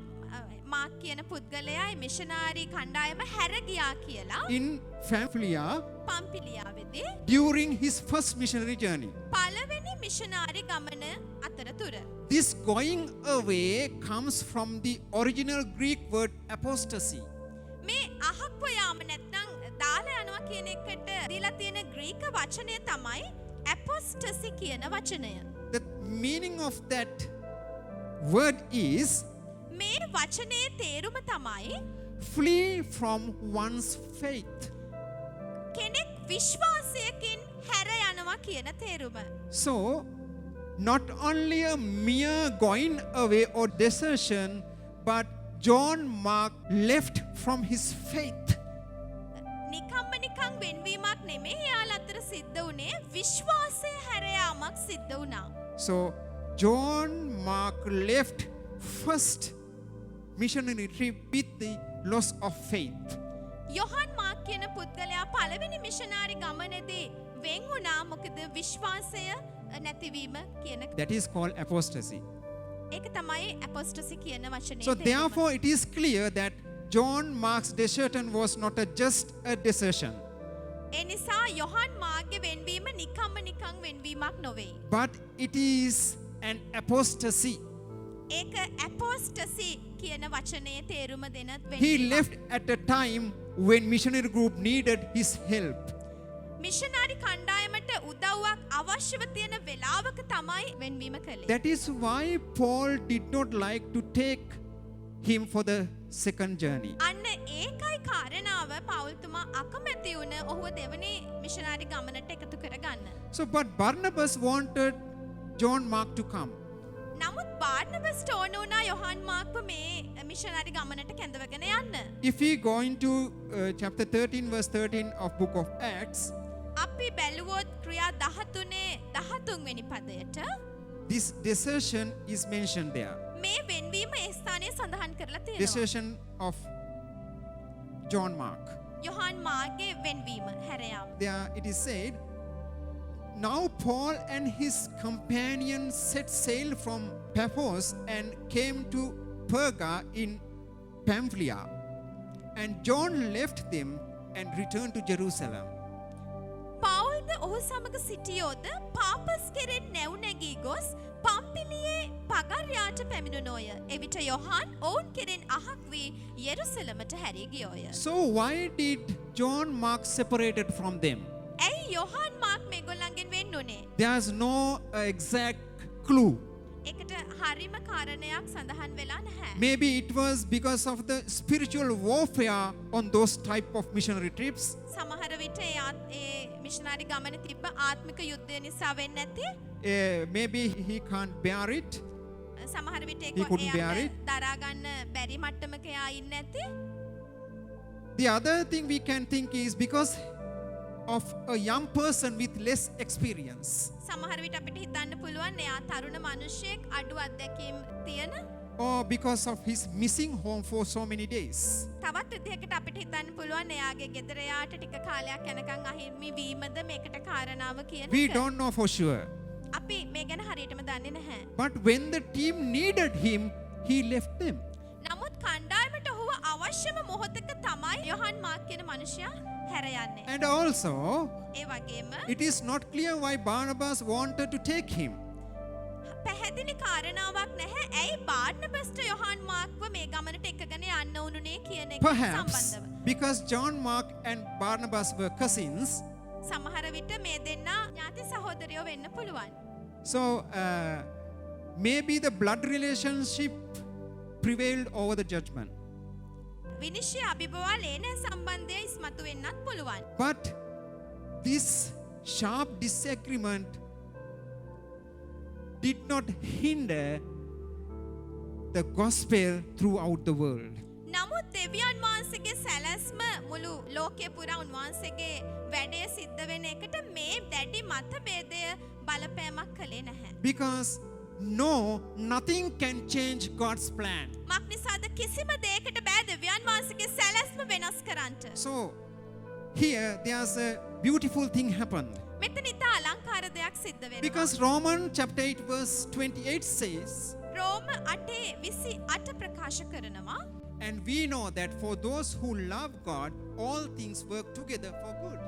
මාක් කියන පුද්ගලයා මිෂනාරි කණ්ඩායම හැර ගියා කියලා in Pamphylia පම්පිලියාවේදී during his first missionary journey. පළවෙනි මිෂනාරි ගමන අතරතුර. This going away comes from the original Greek word apostasy. මේ අහක්ව යාම නැත්නම් දාලා යනවා කියන එකට දීලා තියෙන ග්‍රීක වචනය තමයි apostasy කියන වචනය. The meaning of that word is මේ වචනේ තේරුම තමයි flee from one's faith. කෙනෙක් විශ්වාසයකින් හැර යනවා කියන තේරුම. So, not only a mere going away or desertion, but John Mark left from his faith. නිකම්ම නිකං වෙන්වීමක් නෙමේ එයාලා අතර සිද්ධ වුණේ විශ්වාසය හැර යාමක් සිද්ධ වුණා. So, John Mark left first missionary trip with the loss of faith. Yohan mark කියන පුද්ගලයා පළවෙනි මිෂනාරි ගමනේදී වෙන් වුණා මොකද විශ්වාසය නැතිවීම කියන That is called apostasy. ඒක තමයි අපොස්ටසි කියන වචනේ So, තේරුම. therefore, it is clear that John Mark's desertion was not just a desertion, ඒ නිසා යොහන් මාගේ වෙන්වීම නිකම්ම නිකං වෙන්වීමක් නොවේ. but it is an apostasy. ඒක අපොස්ටසි කියන වචනේ තේරුම දෙන He වෙන්වීමක්. left at a time when missionary group needed his help. Missionary කණ්ඩායමට උදව්වක් අවශ්‍යව තියෙන වෙලාවක තමයි වෙන්වීම කළේ. That is why Paul did not like to take him for the second journey. අන්න ඒකයි කාරණාව පවුල්තුමා අකමැති වුණ ඔහුව දෙවනි මිෂනාරි ගමනට එකතු කරගන්න. So, but Barnabas wanted John Mark to come. නමුත් බාර්නබස්ට ඕන වුණා යොහන් මාක්ව මේ මිෂනාරි ගමනට කැඳවගෙන යන්න. If we go into chapter 13, verse 13 of book of Acts, අපි බැලුවොත් ක්‍රියා 13 වෙනි පදයට this desertion is mentioned there. මේ වෙන්වීම ඒ ස්ථානයේ සඳහන් කරලා තියෙනවා. Desertion of John Mark. Yohan මාගේ වෙන්වීම හැර යාම. There it is said, now Paul and his companions set sail from Paphos and came to Perga in Pamphylia. And John left them and returned to Jerusalem. පවුල්ද ඔහු සමග සිටියෝද පාපස් කෙරෙන් නැව් නැගී ගොස් පම්පිලියේ පගර්යාට පැමිණුණෝය. එවිට යොහන් ඔවුන් කෙරෙන් අහක් වී යෙරුසලමට හැරී ගියෝය. So why did John Mark separated from them? ඇයි යොහන් මාක් මේගොල්ලන්ගෙන් වෙන් වුණේ? There's no exact clue. ඒකට හරිම කාරණයක් සඳහන් වෙලා නැහැ. Maybe it was because of the spiritual warfare on those type of missionary trips. සමහර විට ඒ මිෂනාරි ගමන තිබ්බ ආත්මික යුද්ධය නිසා වෙන්නේ නැති. Maybe he can't bear it. සමහර විට He couldn't bear එයාට it. දරා ගන්න බැරි මට්ටමක එයා ඉන්නේ නැති. The other thing we can think is because of a young person with less experience. සමහර විට අපිට හිතන්න පුළුවන් එයා තරුණ මිනිහෙක් අඩු අත්දැකීම් තියෙන. Or because of his missing home for so many days. තවත් විදිහකට අපිට හිතන්න පුළුවන් එයාගේ ගෙදර යාට ටික කාලයක් යනකම් අහිමි වීමද මේකට කාරණාව කියන We එක. don't know for sure. අපි මේ ගැන හරියටම දන්නේ නැහැ. But when the team needed him, he left them. නමුත් කණ්ඩායමට ඔහුව අවශ්‍යම මොහොතක තමයි යොහන් මාක් කියන මිනිහයා හැර යන්නේ. And also, ඒ වගේම it is not clear why Barnabas wanted to take him. පැහැදිලි කාරණාවක් නැහැ. ඇයි බාර්නබස්ට යොහන් මාක්ව මේ ගමනට එකගෙන යන්න උනුනේ කියන එක Perhaps සම්බන්ධව. because John Mark and Barnabas were cousins, සමහර විට මේ දෙන්නා ඥාති සහෝදරයෝ වෙන්න පුළුවන්. so maybe the blood relationship prevailed over the judgment. විනිශ්චය අභිබවා ලේන සම්බන්ධය ඉස්මතු වෙන්නත් පුළුවන්. But this sharp disagreement did not hinder the gospel throughout the world. නමුත් දෙවියන් වහන්සේගේ සැලැස්ම මුළු ලෝකයේ පුරා උන්වහන්සේගේ වැඩේ සිද්ධ වෙන එකට මේ දැඩි මතභේදය බලපෑමක් කළේ නැහැ. Because no, nothing can change God's plan. මක් නිසාද කිසිම දෙයකට බෑ දෙවියන් වහන්සේගේ සැලැස්ම වෙනස් කරන්නට. So here there's a beautiful thing happened. මෙතන ඉතා අලංකාර දෙයක් සිද්ධ වෙනවා. Because Romans chapter 8 verse 28 says, රෝම 8:28 ප්‍රකාශ කරනවා. and we know that for those who love God, all things work together for good.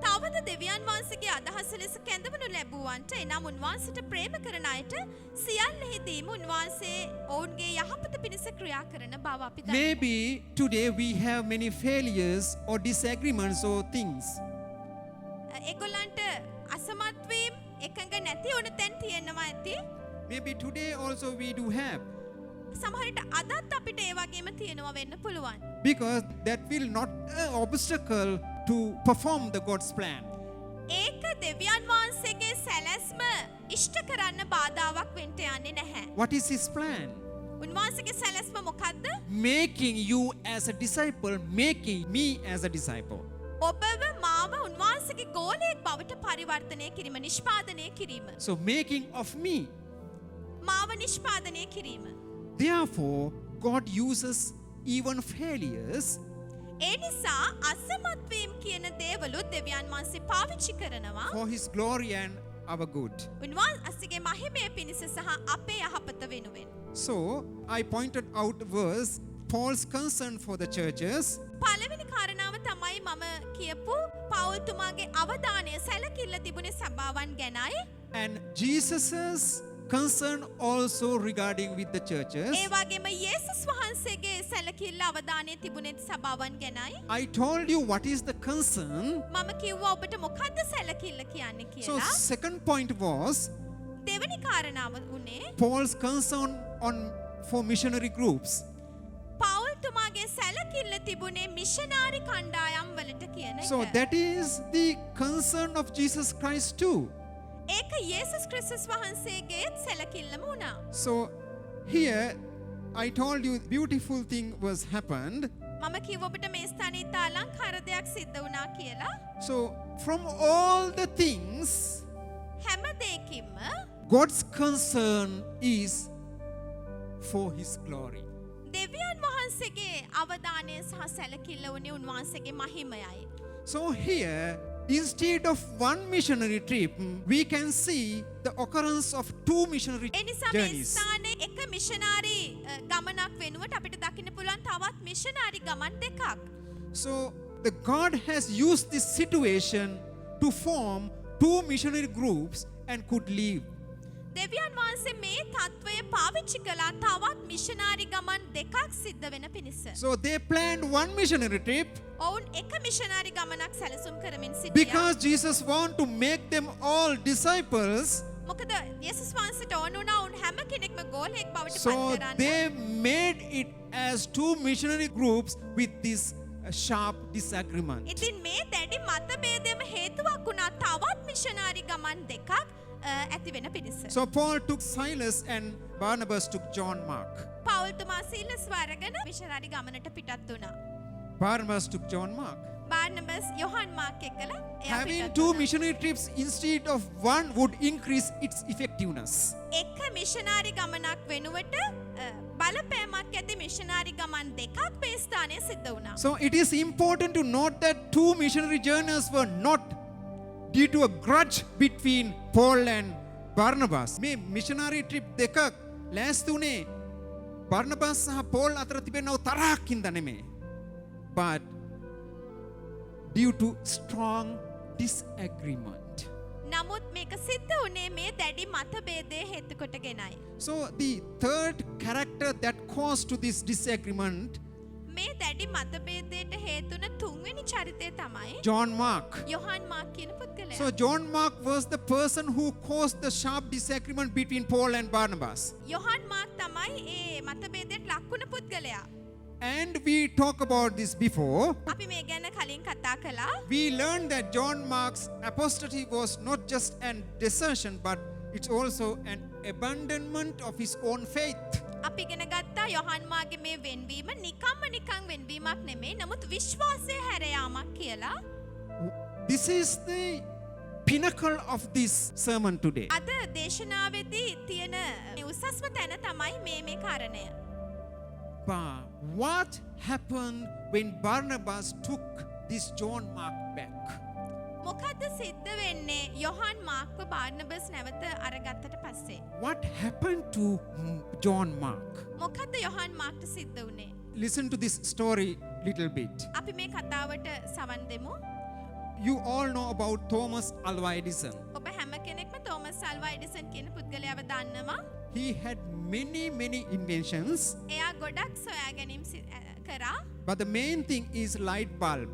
තවද දෙවියන් වහන්සේගේ අදහස ලෙස කැඳවනු ලැබුවන්ට එනම් උන්වහන්සේට ප්‍රේම කරන අයට සියල්ලෙහිදීම උන්වහන්සේ ඔවුන්ගේ යහපත පිණිස ක්‍රියා කරන බව අපි දන්නවා. Maybe today we have many failures or disagreements or things. ඒගොල්ලන්ට අසමත් වීම එකඟ නැති වුණ තැන් තියෙනවා ඇති. Maybe today also we do have. සමහර විට අදත් අපිට ඒ වගේම තියෙනවා වෙන්න පුළුවන්. Because that will not an obstacle to perform the God's plan. ඒක දෙවියන් වහන්සේගේ සැලැස්ම ඉෂ්ට කරන්න බාධාවක් වෙන්න යන්නේ නැහැ. What is his plan? උන්වහන්සේගේ සැලැස්ම මොකද්ද? Making you as a disciple, making me as a disciple. ඔබව මාව උන්වහන්සේගේ ගෝලයෙක් බවට පරිවර්තනය කිරීම, නිෂ්පාදනය කිරීම. So making of me. මාව නිෂ්පාදනය කිරීම. Therefore, God uses even failures ඒ නිසා අසමත් වීම කියන දේවලුත් දෙවියන් වහන්සේ පාවිච්චි කරනවා. for his glory and our good. උන්වහන්සේගේ මහිමය පිණිස සහ අපේ යහපත වෙනුවෙන්. So, I pointed out verse Paul's concern for the churches පළවෙනි කාරණාව තමයි මම කියපු පෞල්තුමාගේ අවධානය සැලකිල්ල තිබුණේ සභාවන් ගැනයි. and Jesus's concern also regarding with the churches. ඒ වගේම යේසුස් වහන්සේගේ සැලකිල්ල අවධානය තිබුණේ සභාවන් ගැනයි. I told you what is the concern. මම කිව්වා ඔබට මොකද්ද සැලකිල්ල කියන්නේ So, කියලා. second point was දෙවෙනි කාරණාව උනේ Paul's concern for missionary groups. පෞල්තුමාගේ සැලකිල්ල තිබුණේ මිෂනාරි කණ්ඩායම් වලට කියන So, එක. that is the concern of Jesus Christ too. ඒක යේසුස් ක්‍රිස්තුස් වහන්සේගේත් සැලකිල්ලම වුණා. So, here I told you beautiful thing was happened. මම කිව්ව ඔබට මේ ස්ථානයේ ඉතා අලංකාර දෙයක් සිද්ධ වුණා කියලා. So, from all the things, හැම දෙයකින්ම God's concern is for his glory. දෙවියන් වහන්සේගේ අවධානය සහ සැලකිල්ල වුණේ උන්වහන්සේගේ මහිමයයි. So here, instead of one missionary trip, we can see the occurrence of two missionary ඒ නිසා මේ journeys. ස්ථානයේ එක මිෂනාරි ගමනක් වෙනුවට අපිට දකින්න පුළුවන් තවත් මිෂනාරි ගමන් දෙකක්. So the God has used this situation to form two missionary groups and could leave. දෙවියන් වහන්සේ මේ තත්වය පාවිච්චි කළා තවත් මිෂනාරි ගමන් දෙකක් සිද්ධ වෙන පිණිස. So they planned one missionary trip ඔවුන් එක මිෂනාරි ගමනක් සැලසුම් කරමින් සිටියා. because Jesus want to make them all disciples. මොකද යේසුස් වහන්සේට ඕන වුණා උන් හැම කෙනෙක්ම ගෝලයෙක් බවට So පත් කරන්න. they made it as two missionary groups with this sharp disagreement. ඉතින් මේ දැඩි මතභේදයම හේතුවක් වුණා තවත් මිෂනාරි ගමන් දෙකක් ඇති වෙන පිණිස. So Paul took Silas and Barnabas took John Mark. පෞල්තුමා සීලස් වරගෙන මිෂනාරි ගමනට පිටත් වුණා. Barnabas took John Mark. Barnabas යොහන් මාක් එක්කලා එයා Having පිටත් two වුණා. missionary trips instead of one would increase its effectiveness. එක මිෂනාරි ගමනක් වෙනුවට බලපෑමක් ඇති මිෂනාරි ගමන් දෙකක් මේ ස්ථානයේ සිද්ධ වුණා. So it is important to note that two missionary journeys were not due to a grudge between Paul and Barnabas. මේ missionary trip දෙකක් ලෑස්ති වුණේ Barnabas සහ Paul අතර තිබෙන තරහක් හින්දා නෙමෙයි. But due to strong disagreement. නමුත් මේක සිද්ධ වුණේ මේ දැඩි මතභේදය හේතු කොටගෙනයි. So the third character that caused to this disagreement, මේ දැඩි මතභේදයට හේතුන තුන්වෙනි චරිතය තමයි John Mark. යොහන් මාක් කියන පුද්ගලයා. So John Mark was the person who caused the sharp disagreement between Paul and Barnabas. Yohan mark තමයි ඒ මතභේදයට ලක් වුණ පුද්ගලයා. And we talked about this before. අපි මේ ගැන කලින් කතා කළා. We learned that John Mark's apostasy was not just an desertion, but it's also an abandonment of his own faith. අපි ඉගෙන ගත්තා යොහන් මාගේ මේ වෙන්වීම නිකන් වෙන්වීමක් නෙමෙයි නමුත් විශ්වාසය හැර යාමක් කියලා. This is the pinnacle of this sermon today. අද දේශනාවේදී තියෙන උසස්ම තැන තමයි මේ කාරණය. But what happened when Barnabas took this John Mark back? මොකද්ද සිද්ධ වෙන්නේ යොහන් මාක්ව බාර්නබස් නැවත අරගත්තට පස්සේ? What happened to John Mark? මොකද්ද යොහන් මාක්ට සිද්ධ වුණේ? Listen to this story little bit. අපි මේ කතාවට සවන් දෙමු. You all know about Thomas Alva Edison. ඔබ හැම කෙනෙක්ම තෝමස් අල්වා එඩිසන් කියන පුද්ගලයාව දන්නවා. He had many inventions, එයා ගොඩක් සොයා ගැනීම් කරා. but the main thing is light bulb.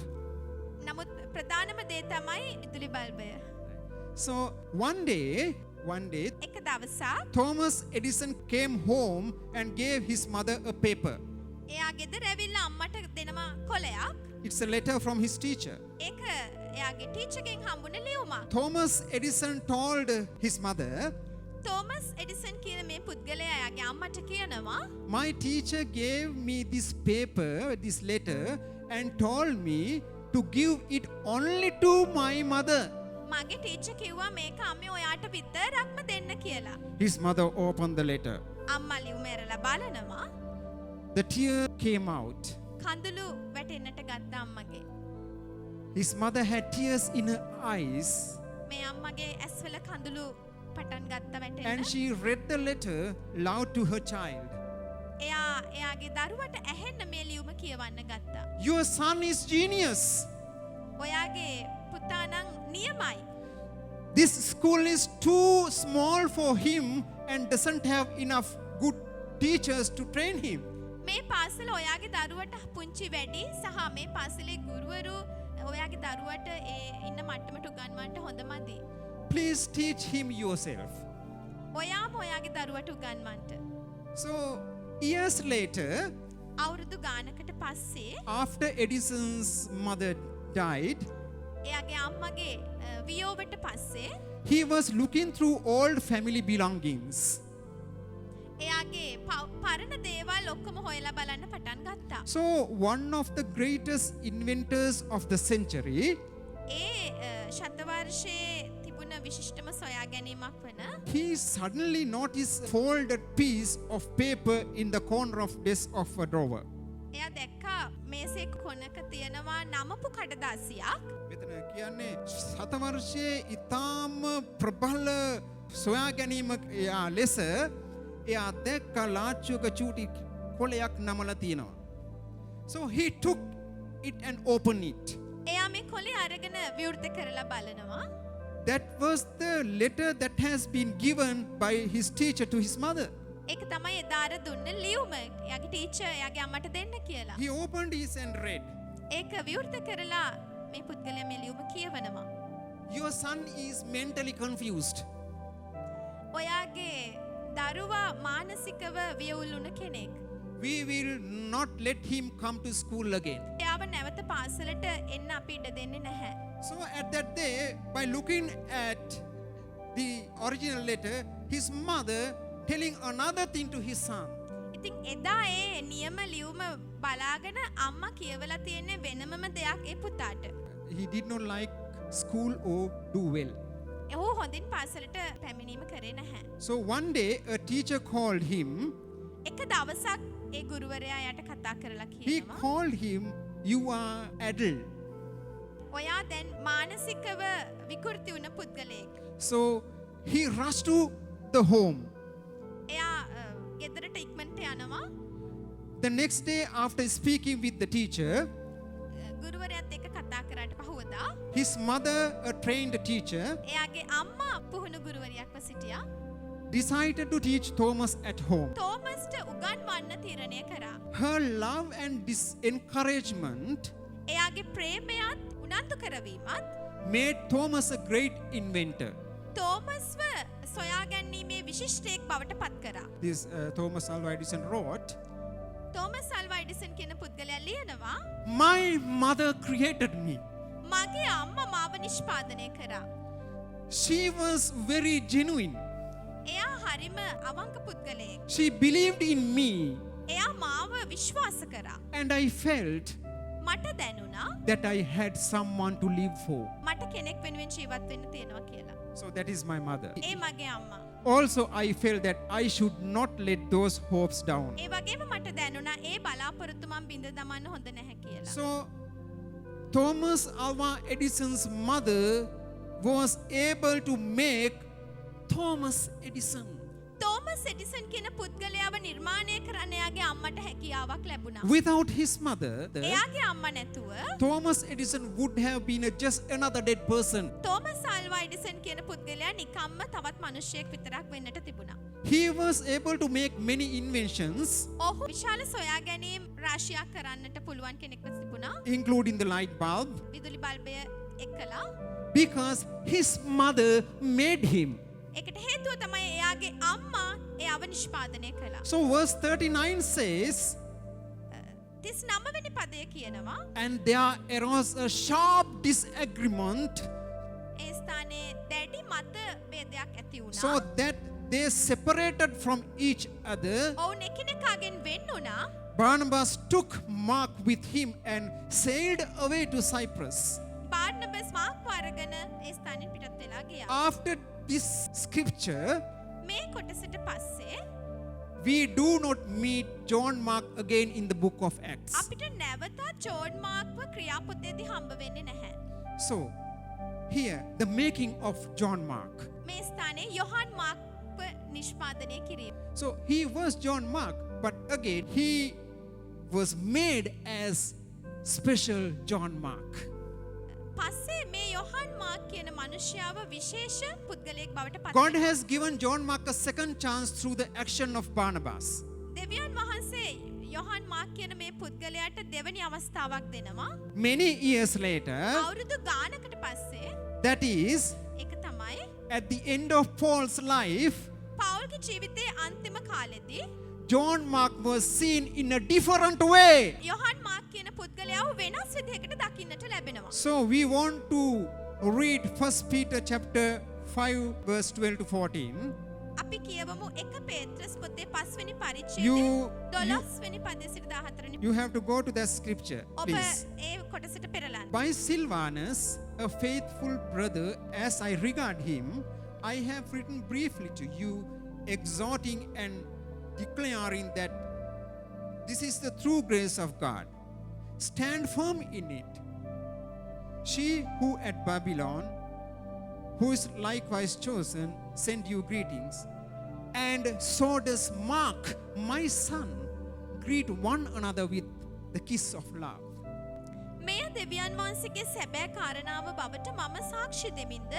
නමුත් ප්‍රධානම දේ තමයි විදුලි බල්බය. So one day එක දවසක් Thomas Edison came home and gave his mother a paper. එයා ගෙදර ඇවිල්ලා අම්මට දෙනවා කොලයක්. It's a letter from his teacher. ඒක එයාගේ ටීචර්ගෙන් හම්බුන ලියුමක්. Thomas Edison told his mother, Thomas Edison කියන මේ පුද්ගලයා එයාගේ අම්මට කියනවා my teacher gave me this paper, this letter, and told me to give it only to my mother. මගේ ටීචර් කිව්වා මේක අම්මේ ඔයාට විතරක්ම දෙන්න කියලා. His mother opened the letter. අම්මා ලියුම ඇරලා බලනවා. The tear came out. කඳුළු වැටෙන්නට ගත්ත අම්මගේ. His mother had tears in her eyes, මේ අම්මගේ ඇස්වල කඳුළු පටන් ගත්ත and වැටෙන්න. she read the letter loud to her child. එයාගේ දරුවට ඇහෙන්න මේ ලියුම කියවන්න ගත්තා. Your son is genius. ඔයාගේ පුතා නම් නියමයි. This school is too small for him and doesn't have enough good teachers to train him. මේ පාසල ඔයාගේ දරුවට පුංචි වැඩි සහ මේ පාසලේ ගුරුවරු ඔයාගේ දරුවට ඒ ඉන්න මට්ටමට උගන්වන්න හොඳ මදි. Please teach him yourself. ඔයාම ඔයාගේ දරුවට උගන්වන්න. So, years later, අවුරුදු ගානකට පස්සේ after Edison's mother died, එයාගේ අම්මගේ වියෝවට පස්සේ he was looking through old family belongings. එයාගේ පරණ දේවල් ඔක්කොම හොයලා බලන්න පටන් ගත්තා. So, one of the greatest inventors of the century, ඒ ශතවර්ෂයේ තිබුණ විශිෂ්ටම සොයා ගැනීමක් වන he suddenly noticed a folded piece of paper in the corner of desk of a drawer. එයා දැක්කා මේසේ කොනක තියෙනවා නමපු කඩදාසියක්. මෙතන කියන්නේ සතවර්ෂයේ ඊටාම ප්‍රබල සොයා ගැනීමක් එයා ලෙස එයා දැක්ක ලාච්චුවක චූටි කොලයක් නමලා තියෙනවා. So he took it and opened it. එයා මේ කොලේ අරගෙන විවෘත කරලා බලනවා. That was the letter that has been given by his teacher to his mother. ඒක තමයි එදාර දුන්න ලියුම. එයාගේ ටීචර් එයාගේ අම්මට දෙන්න කියලා. He opened it and read, ඒක විවෘත කරලා මේ පුද්ගලයා මේ ලියුම කියවනවා. your son is mentally confused. ඔයාගේ දරුවා මානසිකව වියවුල් වුණ කෙනෙක්. We will not let him come to school again. එයාව නැවත පාසලට එන්න අපි ඉඩ දෙන්නේ නැහැ. So at that day, by looking at the original letter, his mother telling another thing to his son. ඉතින් එදා ඒ නියම ලියුම බලාගෙන අම්මා කියවලා තියෙන්නේ වෙනමම දෙයක් ඒ පුතාට. He did not like school or do well. ඔහු හොඳින් පාසලට පැමිණීම කරේ නැහැ. So one day a teacher called him. එක දවසක් ඒ ගුරුවරයා යාට කතා කරලා He කියනවා. called him, you are adult. ඔයා දැන් මානසිකව විකෘති වුණ පුද්ගලයෙක්. So he rushed to the home. එයා ගෙදරට ඉක්මනට යනවා. The next day after speaking with the teacher, ගුරුවරයාත් එක්ක කතා කරාට පහුවදා his mother, a trained teacher, එයාගේ අම්මා පුහුණු ගුරුවරියක්ව සිටියා. decided to teach Thomas at home. තෝමස්ට උගන්වන්න තීරණය කරා. Her love and encouragement එයාගේ ප්‍රේමයත් උනන්දු කරවීමත් made Thomas a great inventor. තෝමස්ව සොයාගැන්වීමේ විශිෂ්ටයෙක් බවට පත් කරා. This Thomas Alva Edison wrote, Thomas Alva Edison කියන පුද්ගලයා ලියනවා my mother created me. මගේ අම්මා මාව නිෂ්පාදනය කරා. She was very genuine. එයා හරිම අවංක පුද්ගලයෙක්. She believed in me, එයා මාව විශ්වාස කරා. and I felt මට දැනුණා that I had someone to live for. මට කෙනෙක් වෙනුවෙන් ජීවත් වෙන්න තියෙනවා කියලා. So that is my mother. ඒ මගේ අම්මා. Also, I felt that I should not let those hopes down. ඒ වගේම මට දැනුණා ඒ බලාපොරොත්තු මම බිඳ දමන්න හොඳ නැහැ කියලා. So, Thomas Alva Edison's mother was able to make Thomas Edison. Thomas Edison කියන පුද්ගලයාව නිර්මාණය කරන්න එයාගේ අම්මට හැකියාවක් ලැබුණා. Without his mother, එයාගේ අම්මා නැතුව Thomas Edison would have been just another dead person. Thomas Alva Edison කියන පුද්ගලයා නිකම්ම තවත් මිනිහෙක් විතරක් වෙන්නට තිබුණා. He was able to make many inventions, ඔහු විශාල සොයා ගැනීම් රාශියක් කරන්නට පුළුවන් කෙනෙක්ව තිබුණා. including the light bulb, විදුලි බල්බය එක්කලා. because his mother made him. ඒකට හේතුව තමයි එයාගේ අම්මා එයාව නිෂ්පාදනය කළා. So verse 39 says, 39 වෙනි පදය කියනවා And there arose a sharp disagreement, ඒ ස්ථානයේ දැඩි මත ભેදයක් ඇති වුණා. so that they separated from each other. ඔවුන් එකිනෙකාගෙන් වෙන් වුණා. Barnabas took Mark with him and sailed away to Cyprus. බාර්නබස් මාර්ක්ව අරගෙන ඒ ස්ථානෙන් පිටත් වෙලා ගියා. After this scripture, මේ කොටසට පස්සේ we do not meet John Mark again in the book of Acts. අපිට නැවතත් ජෝන් මාර්ක්ව ක්‍රියාපොතේදී හම්බ වෙන්නේ නැහැ. So, here, the making of John Mark. මේ ස්ථානයේ යොහාන් මාර්ක්ව නිෂ්පාදනය කිරීම. So, he was John Mark, but again, he was made as special John Mark. පස්සේ මේ යොහාන් මාර්ක් කියන මනුෂ්‍යයාව විශේෂ පුද්ගලයෙක් බවට පත් God has given John Mark a second chance through the action of Barnabas. දෙවියන් වහන්සේ යොහාන් මාර්ක් කියන මේ පුද්ගලයාට දෙවනි අවස්ථාවක් දෙනවා. Many years later, අවුරුදු ගානකට පස්සේ that is, ඒක තමයි at the end of Paul's life, පවුල්ගේ ජීවිතයේ අන්තිම කාලෙදී John Mark was seen in a different way. Yohan Mark කියන පුද්ගලයාව වෙනස් විදිහකට දකින්නට ලැබෙනවා. So we want to read 1 Peter chapter 5 verse 12 to 14. අපි කියවමු 1 පේත්‍රස් පොතේ 5 වෙනි පරිච්ඡේදයේ You- 12 වෙනි පදයේ සිට 14 වෙනි You have to go to that scripture, ඔබ please. ඒ කොටසට පෙරලන්න. By Silvanus, a faithful brother, as I regard him, I have written briefly to you, exhorting and declaring that this is the true grace of God. Stand firm in it. She who at Babylon, who is likewise chosen, send you greetings. And so does Mark, my son. Greet one another with the kiss of love. මෙය දෙවියන් වහන්සේගේ සැබෑ කාරණාව බවට මම සාක්ෂි දෙමින්ද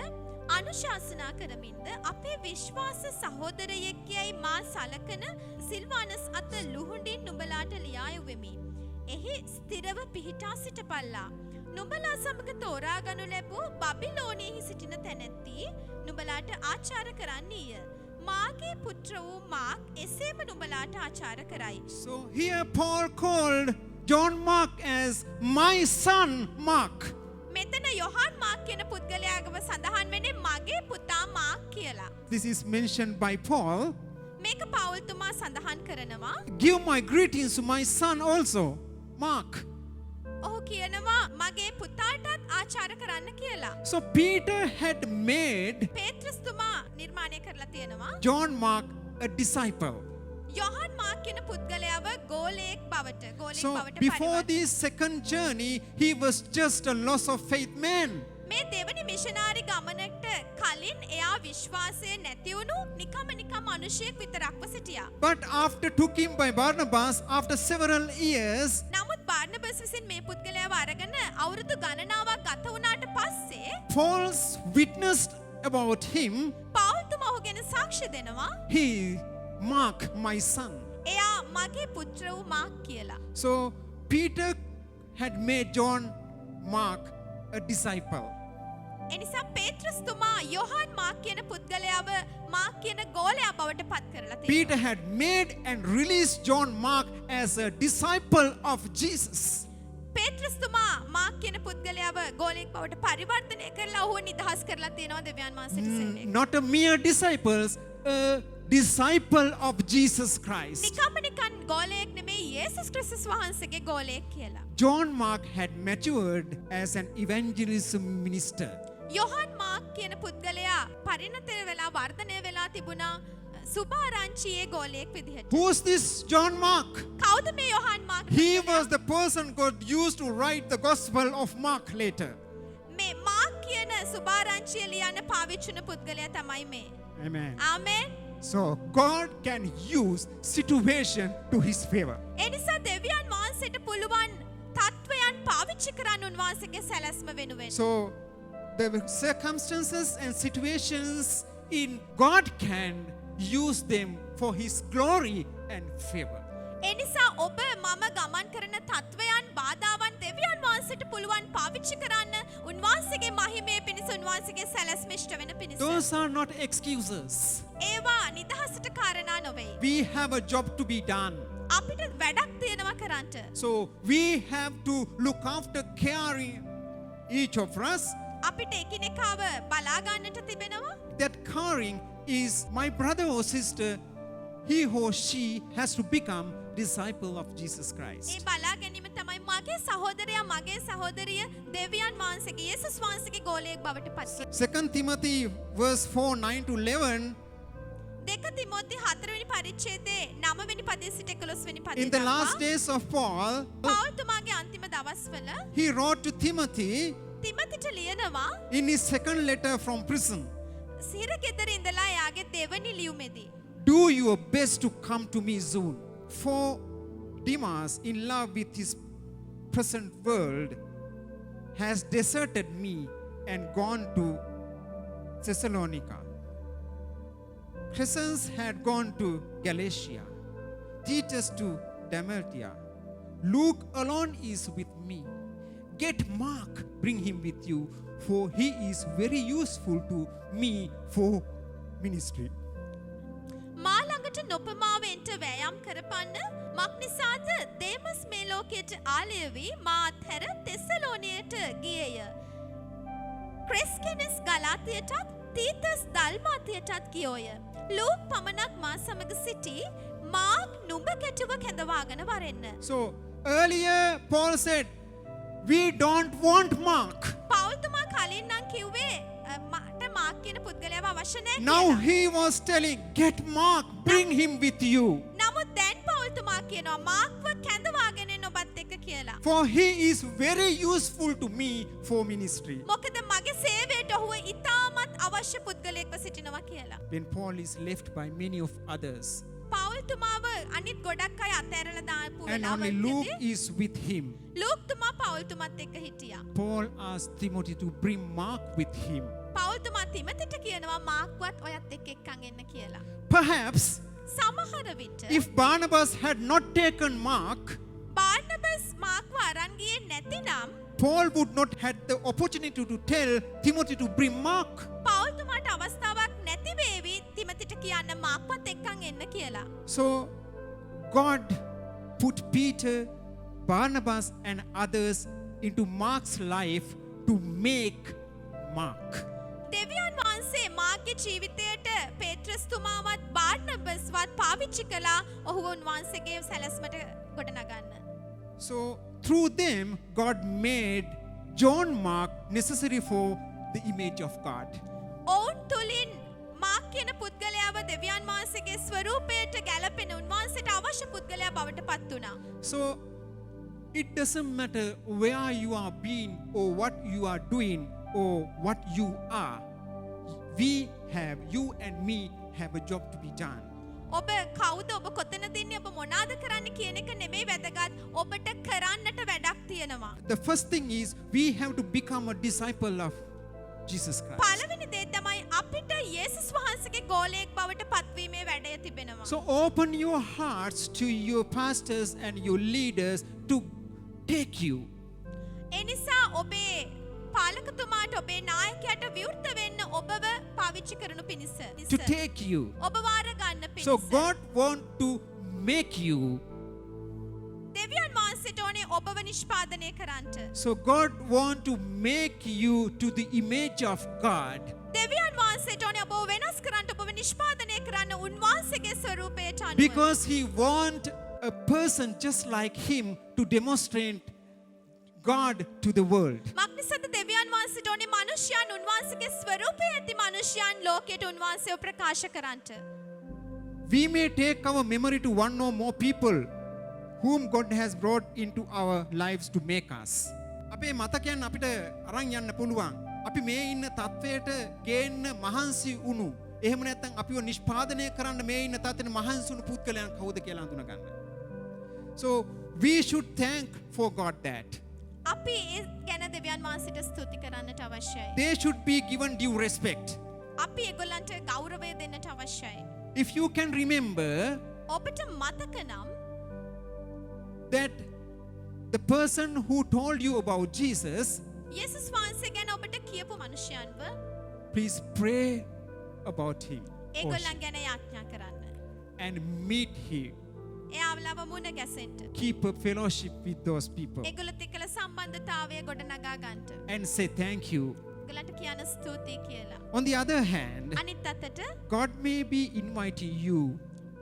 අනුශාසනා කරමින්ද අපේ විශ්වාස සහෝදරයෙක්යයි මා සලකන සිල්වානස් අත ලුහුඬින් නුඹලාට ලියා යුවෙමි. එහි ස්ථිරව පිහිටා සිටපල්ලා. නුඹලා සමග තෝරාගනු ලැබූ බබිලෝනයෙහි සිටින තැනැත්ති නුඹලාට ආචාර කරන්නීය. මාගේ පුත්‍ර වූ මාක් එසේම නුඹලාට ආචාර කරයි. So here Paul called John Mark as my son Mark. මෙතන යොහාන් මාක් කියන පුද්ගලයාගව සඳහන් වෙන්නේ මගේ පුතා මාක් කියලා. This is mentioned by Paul. මේක පවුල්තුමා සඳහන් කරනවා. Give my greetings to my son also, Mark. ඔහු කියනවා මගේ පුතාටත් ආචාර කරන්න කියලා. So Peter had made පේත්‍රස්තුමා නිර්මාණය කරලා තියෙනවා. John Mark a disciple. Yohan mark කියන පුද්ගලයාව ගෝලයෙක් බවට So before this second journey, he was just a loss of faith man. මේ දෙවනි මිෂනාරි ගමනට කලින් එයා විශ්වාසය නැති වුණු නිකම් මනුෂ්‍යයෙක් විතරක්ව සිටියා. But after took him by Barnabas, after several years, නමුත් බාර්නබස් විසින් මේ පුද්ගලයාව අරගෙන අවුරුදු ගණනාවක් ගත වුණාට පස්සේ Paul's witnessed about him. පවුල්තුමා ඔහු ගැන සාක්ෂි දෙනවා. He, Mark, my son. එයා මගේ පුත්‍ර වූ මාක් කියලා. So Peter had made John Mark a disciple. එනිසා පේත්‍රස්තුමා යොහාන් මාක් කියන පුද්ගලයාව මාක් කියන ගෝලයා බවට පත් කරලා තියෙනවා. Peter had made and released John Mark as a disciple of Jesus. පේත්‍රස්තුමා මාක් කියන පුද්ගලයාව ගෝලයෙක් බවට පරිවර්තනය කරලා ඔහුව නිදහස් කරලා තියෙනවා දෙවියන් වහන්සේට සේවය. Not a mere disciples, a disciple of Jesus Christ. නිකන් ගෝලයෙක් නෙමෙයි යේසුස් ක්‍රිස්තුස් වහන්සේගේ ගෝලයෙක් කියලා. John Mark had matured as an evangelism minister. Yohan mark කියන පුද්ගලයා පරිණතය වෙලා වර්ධනය වෙලා තිබුණා සුභාරංචියේ ගෝලයෙක් විදිහට. Who's this John Mark? කවුද මේ Yohan mark? He was the person God used to write the Gospel of Mark later. මේ මාක් කියන සුභාරංචිය ලියන්න පාවිච්චි වුණ පුද්ගලයා තමයි මේ. Amen. Amen. So God can use situation to his favor. එනිසා දෙවියන් වහන්සේට පුළුවන් තත්වයන් පාවිච්චි කරන්න උන්වහන්සේගේ සැලැස්ම වෙනුවෙන්. So the circumstances and situations in God can use them for his glory and favor. එනිසා ඔබ මම ගමන් කරන තත්වයන් බාධාවන් දෙවියන් වහන්සේට පුළුවන් පාවිච්චි කරන්න උන්වහන්සේගේ මහිමය පිණිස උන්වහන්සේගේ සැලැස්ම ඉෂ්ට වෙන පිණිස. Those are not excuses. ඒවා නිදහසට කාරණා නොවේ. We have a job to be done. අපිට වැඩක් තියෙනවා කරන්නට. So we have to look after caring each of us. අපිට එකිනෙකාව බලා ගන්නට තිබෙනවා. That caring is my brother or sister, he or she has to become disciple of Jesus A Christ. බලා ගැනීම තමයි මගේ සහෝදරයා මගේ සහෝදරිය දෙවියන් වහන්සේගේ යේසුස් වහන්සේගේ ගෝලයෙක් බවට පත් වෙනවා. 2 Timothy verse 4, 9 to 11. දෙක තිමෝති 4 වෙනි පරිච්ඡේදයේ 9 වෙනි පදයේ සිට 11 වෙනි පදය In the last days of Paul, පෞල් තුමාගේ අන්තිම දවස්වල he wrote to Timothy තිමතිට ලියනවා in his second letter from prison, සිරගෙදර ඉඳලා එයාගේ දෙවනි ලියුමේදී do your best to come to me soon. For Demas, in love with his present world, has deserted me and gone to Thessalonica. Crescens had gone to Galatia, Titus to Dalmatia. Luke alone is with me. Get Mark, bring him with you, for he is very useful to me for ministry. මා ළඟට නොපමාව එන්ට වෑයම් කරපන්න මක් නිසාද දේමස් මේ ලෝකයට ආලය වී මා අත්හැර තෙසලෝනියට ගියේය. ක්‍රෙස්කෙනස් ගලාතියටත් තීතස් දල්මාතියටත් ගියෝය. ලූක් පමණක් මා සමග සිටි මාක් නුඹ කෙටුව කැඳවාගෙන වරෙන්න. So earlier Paul said, we don't want Mark. පෞල්තුමා කලින් නම් කිව්වේ මට මාක් කියන පුද්ගලයාව අවශ්‍ය නැහැ Now කියලා. he was telling, get Mark, bring him with you. නමුත් දැන් පෞල්තුමා කියනවා මාක්ව කැඳවාගෙන එන්න ඔබත් එක්ක කියලා. For he is very useful to me for ministry. මොකද මගේ සේවයට ඔහුව ඉතාමත් අවශ්‍ය පුද්ගලයෙක්ව සිටිනවා කියලා. When Paul is left by many of others, පෞල්තුමාව අනිත් ගොඩක් අය අතෑරලා දාපු and only Luke වෙලාවකදී is with him, ලූක්තුමා පෞල්තුමත් එක්ක හිටියා. Paul asked Timothy to bring Mark with him. පෞල්තුමා තිමතිට කියනවා මාක්වත් ඔයත් එක්ක එක්කන් එන්න කියලා. Perhaps සමහර විට if Barnabas had not taken Mark, බාර්නබස් මාක්ව අරන් ගියේ නැතිනම් Paul would not had the opportunity to tell Timothy to bring Mark. පෞල්තුමාට අවස්ථාවක් නැති වේවි තිමතිට කියන්න මාක්වත් එක්කන් එන්න කියලා. So God put Peter, Barnabas and others into Mark's life to make Mark. දෙවියන් වහන්සේ මාගේ ජීවිතයට පේත්‍රස් තුමාවත් බාර්නබස්වත් පාවිච්චි කළා ඔහුව උන්වහන්සේගේ සැලැස්මට ගොඩනගන්න. So through them God made John Mark necessary for the image of God. ඔවුන් තුලින් මාක් කියන පුද්ගලයාව දෙවියන් වහන්සේගේ ස්වරූපයට ගැලපෙන උන්වහන්සේට අවශ්‍ය පුද්ගලයා බවට පත් වුණා. So it doesn't matter where you are being or what you are doing or what you are. You and me have a job to be done. ඔබ කවුද ඔබ කොතනද ඉන්නේ ඔබ මොනවාද කරන්න කියන එක නෙමෙයි වැදගත් ඔබට කරන්නට වැඩක් තියෙනවා. The first thing is we have to become a disciple of Jesus Christ. පළවෙනි දේ තමයි අපිට යේසුස් වහන්සේගේ ගෝලයෙක් බවට පත්වීමේ වැඩය තිබෙනවා. So open your hearts to your pastors and your leaders to take you. ඒ නිසා ඔබේ පාලකතුමාට ඔබේ නායකයාට විවෘත වෙන්න ඔබව පාවිච්චි කරනු පිණිස. To take you. ඔබ වාර ගන්න පිණිස. So God want to make you. දෙවියන් වහන්සේට ඕනේ ඔබව නිෂ්පාදනය කරන්නට. So God want to make you to the image of God. දෙවියන් වහන්සේට ඕනේ ඔබව වෙනස් කරන්නට ඔබව නිෂ්පාදනය කරන්න උන්වහන්සේගේ ස්වරූපයට අනුව. Because he want a person just like him to demonstrate God to the world. මක්නිසාද දෙවියන් වහන්සේට ඕනේ මිනිසයන් උන්වහන්සේගේ ස්වරූපය ඇති මිනිසයන් ලෝකයට උන්වහන්සේව ප්‍රකාශ කරන්නට. We may take our memory to one or more people whom God has brought into our lives to make us. අපේ මතකයන් අපිට අරන් යන්න පුළුවන්. අපි මේ ඉන්න තත්වයට ගේන්න මහන්සි වුණු. එහෙම නැත්නම් අපිව නිෂ්පාදනය කරන්න මේ ඉන්න තත්ත්වෙට මහන්සි වුණු පුද්ගලයන් කවුද කියලා හඳුනා ගන්න. So we should thank for God that. අපි ඒ ගැන දෙවියන් වහන්සේට ස්තුති කරන්නට අවශ්‍යයි. They should be given due respect. අපි ඒගොල්ලන්ට ගෞරවය දෙන්නට අවශ්‍යයි. If you can remember ඔබට මතක නම් that the person who told you about Jesus, යේසුස් වහන්සේ ගැන ඔබට කියපු මිනිසයන්ව please pray about him or ඒගොල්ලන් ගැන යාඥා කරන්න. and meet him. එයාවලව මුණ ගැසෙන්න. Keep a fellowship with those people. ඒගොල්ලොත් එක්කලා සම්බන්ධතාවය ගොඩනගා ගන්නට. And say thank you. ඒගොල්ලන්ට කියන්න ස්තුතියි කියලා. On the other hand, අනිත් අතට God may be inviting you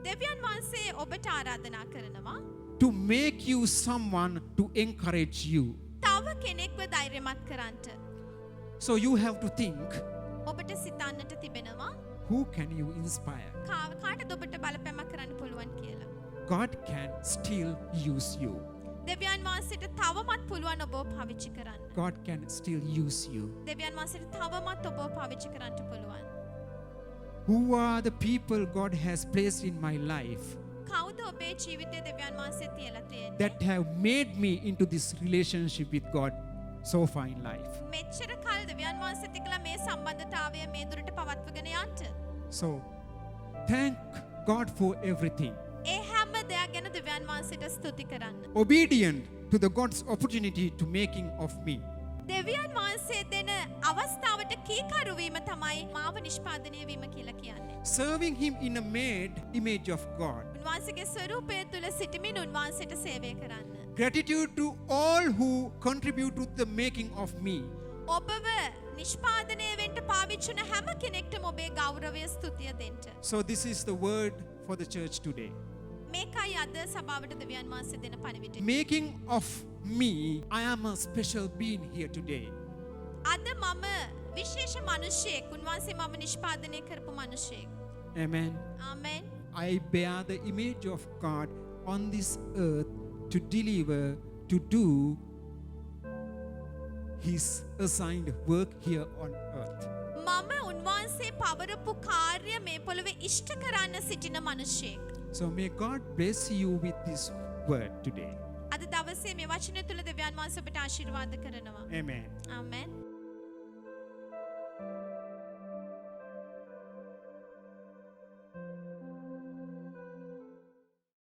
දෙවියන් වහන්සේ ඔබට ආරාධනා කරනවා to make you someone to encourage you. තව කෙනෙක්ව ධෛර්යමත් කරන්නට. So you have to think, ඔබට සිතන්නට තිබෙනවා who can you inspire? කාටද ඔබට බලපෑමක් කරන්න පුළුවන් කියලා. God can still use you. දෙවියන් වහන්සේට තවමත් පුළුවන් ඔබව පාවිච්චි කරන්න. God can still use you. දෙවියන් වහන්සේට තවමත් ඔබව පාවිච්චි කරන්න පුළුවන්. Who are the people God has placed in my life කවුද ඔබේ ජීවිතයේ දෙවියන් වහන්සේ තියලා තියෙන්නේ? that have made me into this relationship with God so far in life? මෙච්චර කාල දෙවියන් වහන්සේත් එක්කලා මේ සම්බන්ධතාවය මේ දුරට පවත්වගෙන යන්න. So thank God for everything. ඒ හැම දෙයක් ගැන දෙවියන් වහන්සේට ස්තුති කරන්න. Obedient to the God's opportunity to making of me. දෙවියන් වහන්සේ දෙන අවස්ථාවට කීකරු වීම තමයි මාව නිෂ්පාදනය වීම කියලා කියන්නේ. Serving Him in a made image of God. උන්වහන්සේගේ ස්වරූපය තුල සිටමින් උන්වහන්සේට සේවය කරන්න. Gratitude to all who contribute to the making of me. ඔබව නිෂ්පාදනය වෙන්න පාවිච්චි වුණ හැම කෙනෙක්ටම ඔබේ ගෞරවය ස්තුතිය දෙන්න. So this is the word for the church today. මේකයි අද සභාවට දෙවියන් වහන්සේ දෙන පණිවිඩය. Making of me, I am a special being here today. අද මම විශේෂ මිනිසෙක්. උන්වහන්සේ මම නිෂ්පාදනය කරපු මිනිසෙක්. Amen. Amen. I bear the image of God on this earth to deliver, to do His assigned work here on earth. මම උන්වහන්සේ පවරපු කාර්ය මේ පොළවේ ඉෂ්ට කරන්න සිටින මිනිසෙක්. So may God bless you with this word today. අද දවසේ මේ වචනය තුල දෙවියන් වහන්සේ ඔබට ආශිර්වාද කරනවා. Amen. ආමෙන්.